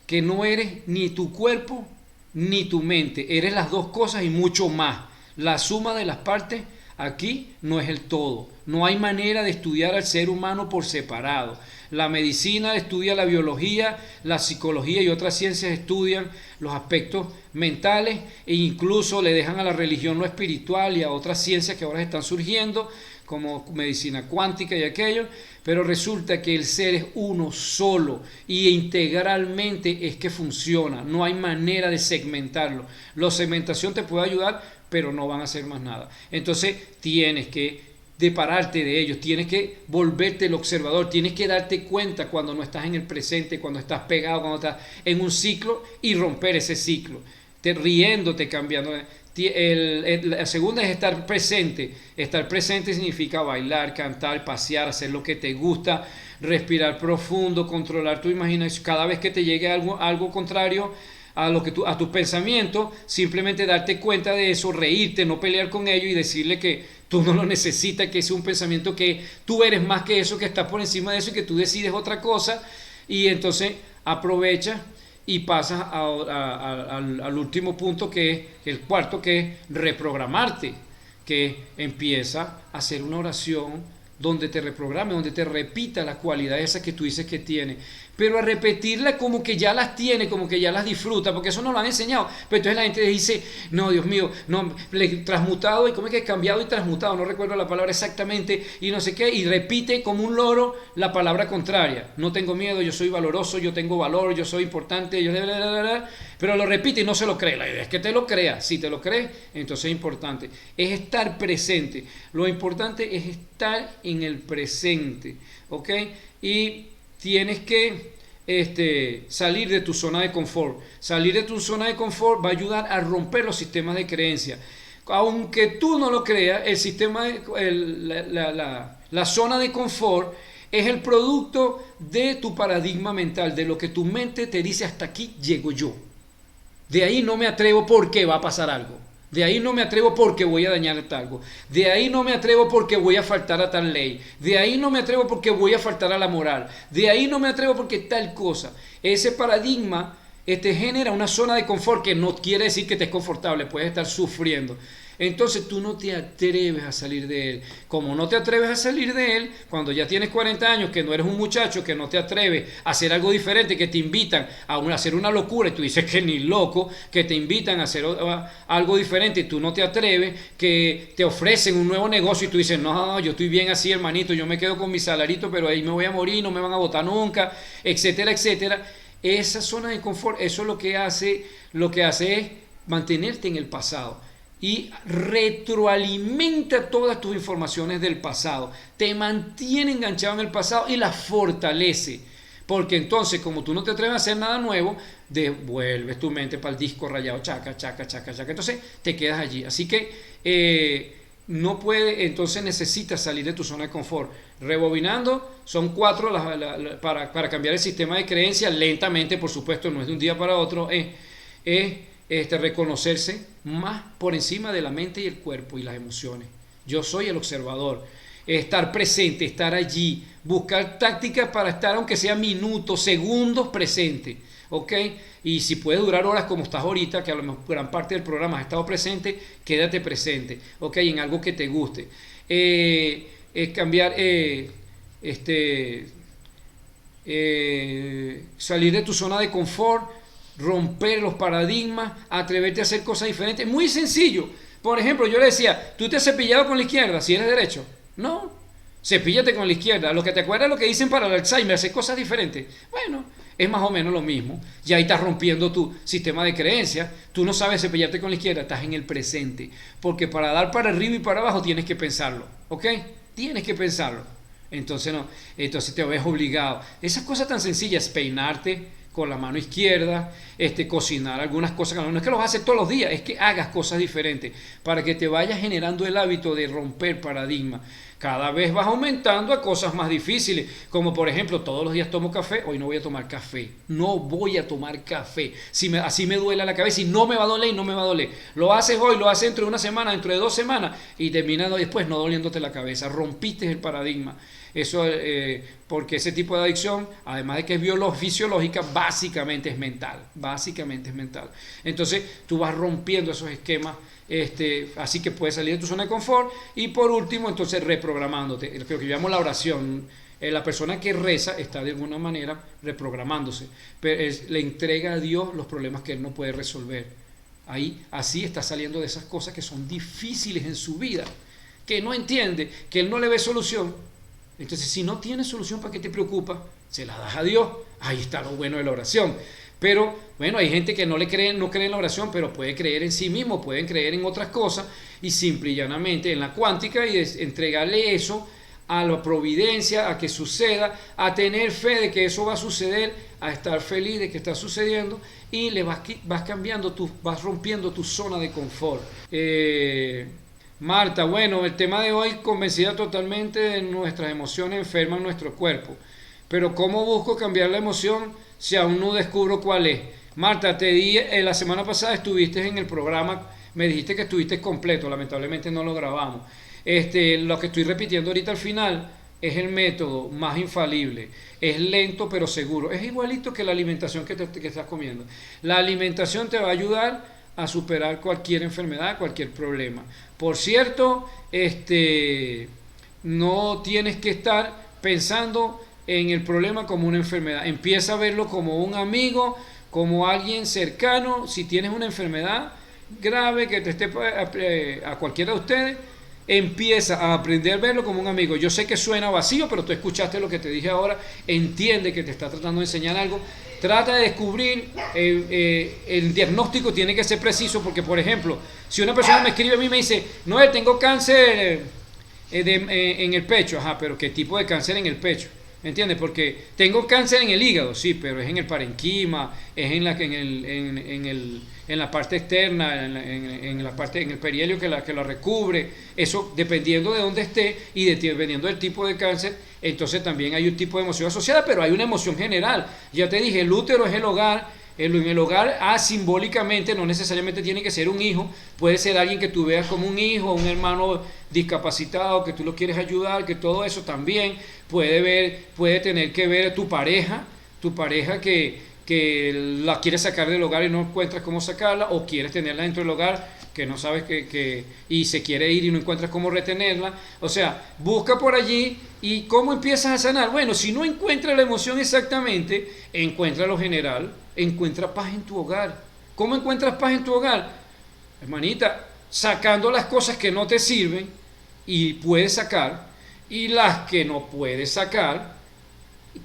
que no eres ni tu cuerpo ni tu mente, eres las dos cosas y mucho más. La suma de las partes aquí no es el todo. No hay manera de estudiar al ser humano por separado. La medicina estudia la biología, la psicología y otras ciencias estudian los aspectos mentales, e incluso le dejan a la religión lo espiritual y a otras ciencias que ahora están surgiendo, como medicina cuántica y aquello, pero resulta que el ser es uno solo y integralmente es que funciona. No hay manera de segmentarlo. La segmentación te puede ayudar, pero no van a hacer más nada. Entonces tienes que separarte de ellos, tienes que volverte el observador, tienes que darte cuenta cuando no estás en el presente, cuando estás pegado, cuando estás en un ciclo, y romper ese ciclo, riéndote, cambiando. La segunda es estar presente. Estar presente significa bailar, cantar, pasear, hacer lo que te gusta, respirar profundo, controlar tu imaginación. Cada vez que te llegue algo contrario a tus pensamientos, simplemente darte cuenta de eso, reírte, no pelear con ello y decirle que tú no lo necesitas, que es un pensamiento, que tú eres más que eso, que estás por encima de eso y que tú decides otra cosa. Y entonces aprovechas y pasas al último punto, que es el cuarto, que es reprogramarte, que empieza a hacer una oración donde te reprograme, donde te repita las cualidades esas que tú dices que tiene, pero a repetirlas como que ya las tiene, como que ya las disfruta, porque eso no lo han enseñado. Pero entonces la gente dice, no, Dios mío, no, transmutado, y cómo es que cambiado y transmutado, no recuerdo la palabra exactamente, y no sé qué, y repite como un loro la palabra contraria. No tengo miedo, yo soy valoroso, yo tengo valor, yo soy importante, pero lo repite y no se lo cree. La idea es que te lo creas. Si te lo crees, entonces es importante, es estar presente. Lo importante es estar en el presente, ¿ok? Y tienes que salir de tu zona de confort. Salir de tu zona de confort va a ayudar a romper los sistemas de creencia. Aunque tú no lo creas, el sistema la zona de confort es el producto de tu paradigma mental, de lo que tu mente te dice: hasta aquí llego yo. De ahí no me atrevo porque va a pasar algo. De ahí no me atrevo porque voy a dañar algo. De ahí no me atrevo porque voy a faltar a tal ley. De ahí no me atrevo porque voy a faltar a la moral. De ahí no me atrevo porque tal cosa. Ese paradigma genera una zona de confort, que no quiere decir que estés confortable, puedes estar sufriendo. Entonces tú no te atreves a salir de él. Como no te atreves a salir de él, cuando ya tienes 40 años, que no eres un muchacho, que no te atreves a hacer algo diferente, que te invitan a hacer una locura, y tú dices que ni loco, que te invitan a hacer algo diferente y tú no te atreves, que te ofrecen un nuevo negocio y tú dices, no, yo estoy bien así, hermanito, yo me quedo con mi salarito, pero ahí me voy a morir, no me van a botar nunca, etcétera, etcétera. Esa zona de confort, eso lo que hace es mantenerte en el pasado y retroalimenta todas tus informaciones del pasado, te mantiene enganchado en el pasado y las fortalece, porque entonces como tú no te atreves a hacer nada nuevo, devuelves tu mente para el disco rayado, chaca, chaca, chaca, chaca, entonces te quedas allí. Así que no puede, entonces necesitas salir de tu zona de confort. Rebobinando, son 4 para cambiar el sistema de creencias lentamente, por supuesto, no es de un día para otro, reconocerse más por encima de la mente y el cuerpo y las emociones. Yo soy el observador. Estar presente, estar allí, buscar tácticas para estar, aunque sea minutos, segundos, presente. ¿Ok? Y si puede durar horas como estás ahorita, que a lo mejor gran parte del programa has estado presente, quédate presente. ¿Ok? En algo que te guste. Cambiar, salir de tu zona de confort, romper los paradigmas, atreverte a hacer cosas diferentes. Muy sencillo. Por ejemplo, yo le decía, ¿tú te has cepillado con la izquierda si eres derecho? No, cepíllate con la izquierda. Lo que te acuerdas lo que dicen para el Alzheimer, hacer cosas diferentes. Bueno, es más o menos lo mismo. Ya ahí estás rompiendo tu sistema de creencias. Tú no sabes cepillarte con la izquierda, estás en el presente. Porque para dar para arriba y para abajo tienes que pensarlo. ¿Ok? Tienes que pensarlo. Entonces te ves obligado. Esas cosas tan sencillas, peinarte con la mano izquierda, cocinar algunas cosas, no es que los haces todos los días, es que hagas cosas diferentes para que te vayas generando el hábito de romper paradigmas. Cada vez vas aumentando a cosas más difíciles, como por ejemplo, todos los días tomo café, hoy no voy a tomar café, no voy a tomar café, así me duele la cabeza y no me va a doler y no me va a doler. Lo haces hoy, lo haces dentro de una semana, dentro de 2 semanas y terminando después no doliéndote la cabeza, rompiste el paradigma. Eso, porque ese tipo de adicción, además de que es fisiológica, básicamente es mental. Entonces, tú vas rompiendo esos esquemas, así que puedes salir de tu zona de confort. Y por último, entonces, reprogramándote. Lo que yo llamo la oración. La persona que reza está de alguna manera reprogramándose. Pero le entrega a Dios los problemas que él no puede resolver. Así está saliendo de esas cosas que son difíciles en su vida, que no entiende, que él no le ve solución. Entonces, si no tienes solución, ¿para qué te preocupa? Se la das a Dios. Ahí está lo bueno de la oración. Pero, bueno, hay gente que no cree en la oración, pero puede creer en sí mismo, pueden creer en otras cosas y simple y llanamente en la cuántica y entregarle eso a la providencia, a que suceda, a tener fe de que eso va a suceder, a estar feliz de que está sucediendo y le vas cambiando, vas rompiendo tu zona de confort. Marta, bueno, el tema de hoy, convencida totalmente de nuestras emociones enferman nuestro cuerpo. Pero ¿cómo busco cambiar la emoción si aún no descubro cuál es? Marta, te di, la semana pasada estuviste en el programa, me dijiste que estuviste completo, lamentablemente no lo grabamos. Lo que estoy repitiendo ahorita al final es el método más infalible. Es lento pero seguro. Es igualito que la alimentación que estás comiendo. La alimentación te va a ayudar a superar cualquier enfermedad, cualquier problema. Por cierto, no tienes que estar pensando en el problema como una enfermedad. Empieza a verlo como un amigo, como alguien cercano. Si tienes una enfermedad grave que te esté a cualquiera de ustedes, empieza a aprender a verlo como un amigo. Yo sé que suena vacío, pero tú escuchaste lo que te dije ahora. Entiende que te está tratando de enseñar algo. Trata de descubrir, el diagnóstico tiene que ser preciso, porque por ejemplo, si una persona me escribe a mí y me dice, no, tengo cáncer en el pecho, pero ¿qué tipo de cáncer en el pecho? ¿Entiendes? Porque tengo cáncer en el hígado, sí, pero es en el parenquima, es en la parte externa, en el perihelio que la recubre. Eso dependiendo de dónde esté y dependiendo del tipo de cáncer, entonces también hay un tipo de emoción asociada, pero hay una emoción general. Ya te dije, el útero es el hogar. En el hogar, simbólicamente, no necesariamente tiene que ser un hijo, puede ser alguien que tú veas como un hijo, un hermano discapacitado, que tú lo quieres ayudar, que todo eso también puede tener que ver tu pareja que la quieres sacar del hogar y no encuentras cómo sacarla, o quieres tenerla dentro del hogar que no sabes y se quiere ir y no encuentras cómo retenerla. O sea, busca por allí y ¿cómo empiezas a sanar? Bueno, si no encuentras la emoción exactamente, encuentra lo general, encuentra paz en tu hogar. ¿Cómo encuentras paz en tu hogar? Hermanita, sacando las cosas que no te sirven y puedes sacar, y las que no puedes sacar,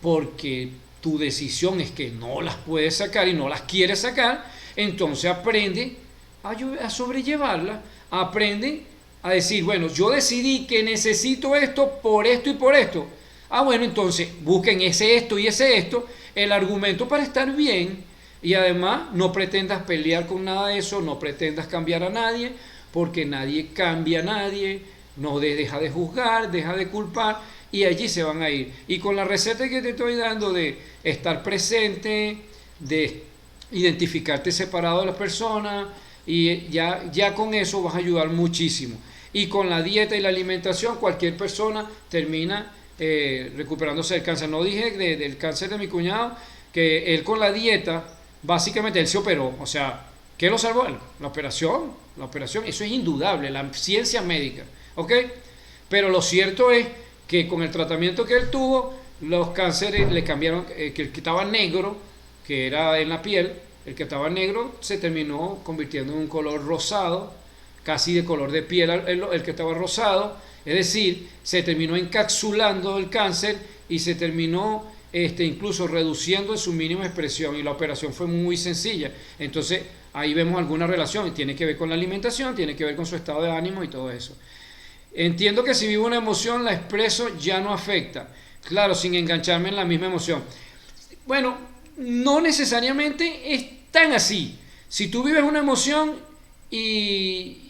porque tu decisión es que no las puedes sacar y no las quieres sacar, entonces aprende a sobrellevarla, aprende a decir, bueno, yo decidí que necesito esto por esto y por esto. Bueno, entonces busquen ese esto y ese esto, el argumento para estar bien, y además no pretendas pelear con nada de eso, no pretendas cambiar a nadie, porque nadie cambia a nadie, no deja de juzgar, deja de culpar, y allí se van a ir. Y con la receta que te estoy dando de estar presente, de identificarte separado de las personas, y ya con eso vas a ayudar muchísimo. Y con la dieta y la alimentación cualquier persona termina recuperándose del cáncer. No dije del cáncer de mi cuñado, que él con la dieta, básicamente él se operó. O sea, ¿qué lo salvó? La operación, eso es indudable, la ciencia médica, ¿ok? Pero lo cierto es que con el tratamiento que él tuvo, los cánceres le cambiaron, que el que estaba negro, que era en la piel, el que estaba negro se terminó convirtiendo en un color rosado, casi de color de piel el que estaba rosado, es decir, se terminó encapsulando el cáncer y se terminó incluso reduciendo en su mínima expresión, y la operación fue muy sencilla. Entonces ahí vemos alguna relación, tiene que ver con la alimentación, tiene que ver con su estado de ánimo y todo eso. Entiendo que si vivo una emoción la expreso, ya no afecta, claro, sin engancharme en la misma emoción. Bueno, no necesariamente es tan así. Si tú vives una emoción y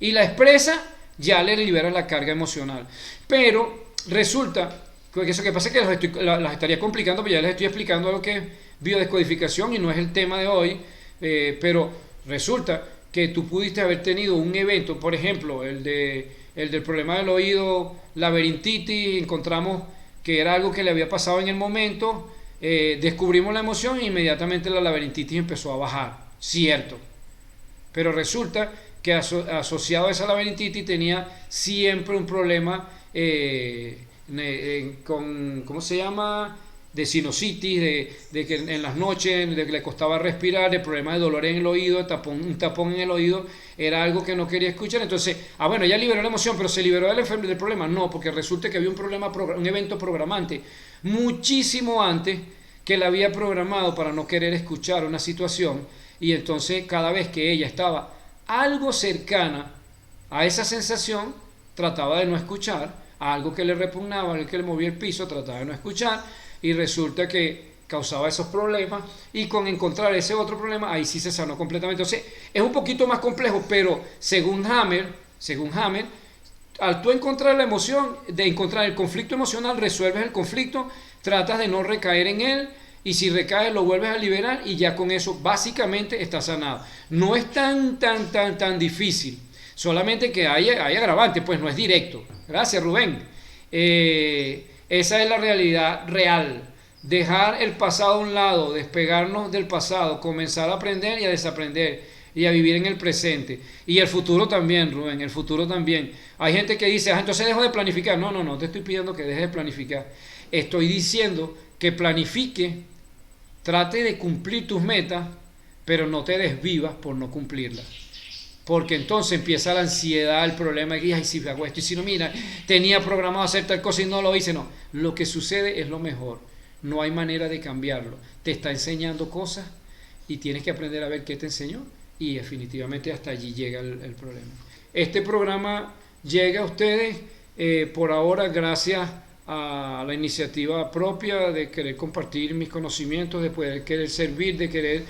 la expresas, ya le liberas la carga emocional. Pero resulta que eso que pasa es que las estaría complicando, pero ya les estoy explicando lo que es biodescodificación y no es el tema de hoy. Pero resulta que tú pudiste haber tenido un evento, por ejemplo, el del problema del oído, laberintitis, encontramos que era algo que le había pasado en el momento, descubrimos la emoción e inmediatamente la laberintitis empezó a bajar, cierto. Pero resulta que asociado a esa laberintitis tenía siempre un problema con, ¿cómo se llama?, de sinusitis, de que en las noches de que le costaba respirar, de problemas de dolor en el oído, un tapón en el oído, era algo que no quería escuchar. Entonces, bueno, ya liberó la emoción, pero ¿se liberó del problema? No, porque resulta que había un evento programante muchísimo antes que la había programado para no querer escuchar una situación, y entonces cada vez que ella estaba algo cercana a esa sensación, trataba de no escuchar, algo que le repugnaba, algo que le movía el piso, trataba de no escuchar, y resulta que causaba esos problemas, y con encontrar ese otro problema, ahí sí se sanó completamente. Entonces, es un poquito más complejo, pero según Hammer, al tú encontrar la emoción, de encontrar el conflicto emocional, resuelves el conflicto, tratas de no recaer en él, y si recaes lo vuelves a liberar, y ya con eso básicamente está sanado. No es tan difícil, solamente que hay agravante, pues no es directo. Gracias, Rubén. Esa es la realidad real. Dejar el pasado a un lado, despegarnos del pasado, comenzar a aprender y a desaprender y a vivir en el presente. Y el futuro también, Rubén, el futuro también. Hay gente que dice, entonces dejo de planificar. No te estoy pidiendo que dejes de planificar. Estoy diciendo que planifique, trate de cumplir tus metas, pero no te desvivas por no cumplirlas. Porque entonces empieza la ansiedad, el problema de que, si hago esto y si no, mira, tenía programado hacer tal cosa y no lo hice. No, lo que sucede es lo mejor, no hay manera de cambiarlo. Te está enseñando cosas y tienes que aprender a ver qué te enseñó, y definitivamente hasta allí llega el problema. Este programa llega a ustedes por ahora gracias a la iniciativa propia de querer compartir mis conocimientos, de poder querer servir, de querer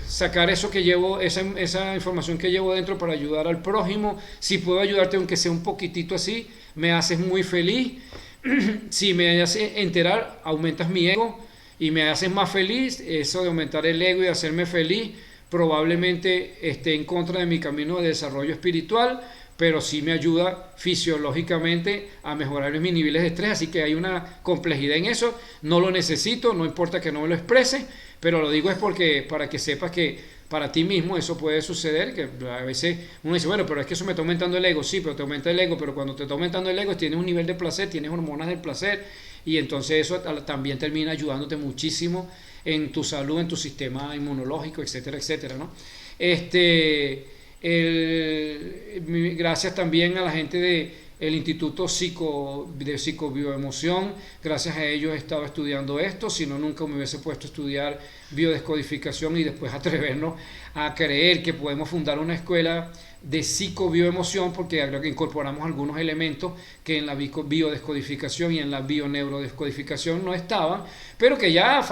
sacar eso que llevo, esa información que llevo dentro para ayudar al prójimo. Si puedo ayudarte aunque sea un poquitito así, me haces muy feliz. Si me haces enterar, aumentas mi ego y me haces más feliz. Eso de aumentar el ego y hacerme feliz probablemente esté en contra de mi camino de desarrollo espiritual, pero sí me ayuda fisiológicamente a mejorar mis niveles de estrés, así que hay una complejidad en eso. No lo necesito, no importa que no me lo exprese, pero lo digo es porque para que sepas que para ti mismo, eso puede suceder, que a veces uno dice, bueno, pero es que eso me está aumentando el ego, sí, pero te aumenta el ego, pero cuando te está aumentando el ego tienes un nivel de placer, tienes hormonas del placer, y entonces eso también termina ayudándote muchísimo en tu salud, en tu sistema inmunológico, etcétera, etcétera, ¿no? Gracias también a la gente el Instituto de Psicobioemoción. Gracias a ellos he estado estudiando esto, si no nunca me hubiese puesto a estudiar biodescodificación y después atrevernos a creer que podemos fundar una escuela de psicobioemoción, porque creo que incorporamos algunos elementos que en la biodescodificación y en la bioneurodescodificación no estaban, pero que ya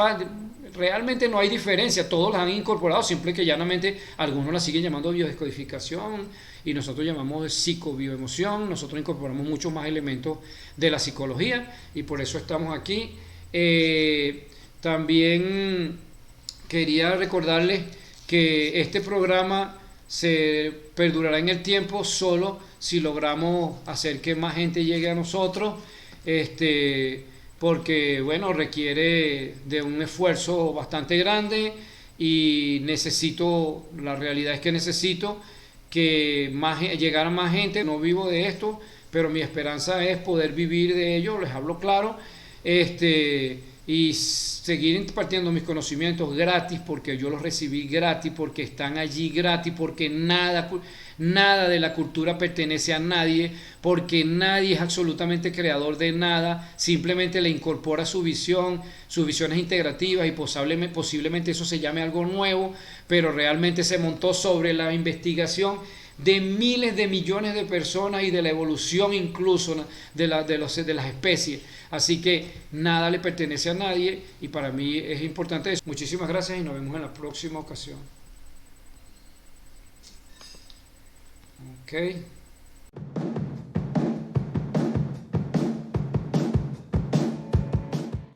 realmente no hay diferencia, todos las han incorporado, simple que llanamente algunos la siguen llamando biodescodificación y nosotros llamamos psicobioemoción. Nosotros incorporamos muchos más elementos de la psicología y por eso estamos aquí. También quería recordarles que este programa se perdurará en el tiempo solo si logramos hacer que más gente llegue a nosotros, porque bueno, requiere de un esfuerzo bastante grande y la realidad es que necesito que llegar a más gente. No vivo de esto, pero mi esperanza es poder vivir de ello, les hablo claro, y seguir impartiendo mis conocimientos gratis, porque yo los recibí gratis, porque están allí gratis, porque nada de la cultura pertenece a nadie, porque nadie es absolutamente creador de nada, simplemente le incorpora su visión, sus visiones integrativas, y posiblemente eso se llame algo nuevo, pero realmente se montó sobre la investigación de miles de millones de personas y de la evolución incluso de las especies. Así que nada le pertenece a nadie y para mí es importante eso. Muchísimas gracias y nos vemos en la próxima ocasión. Ok.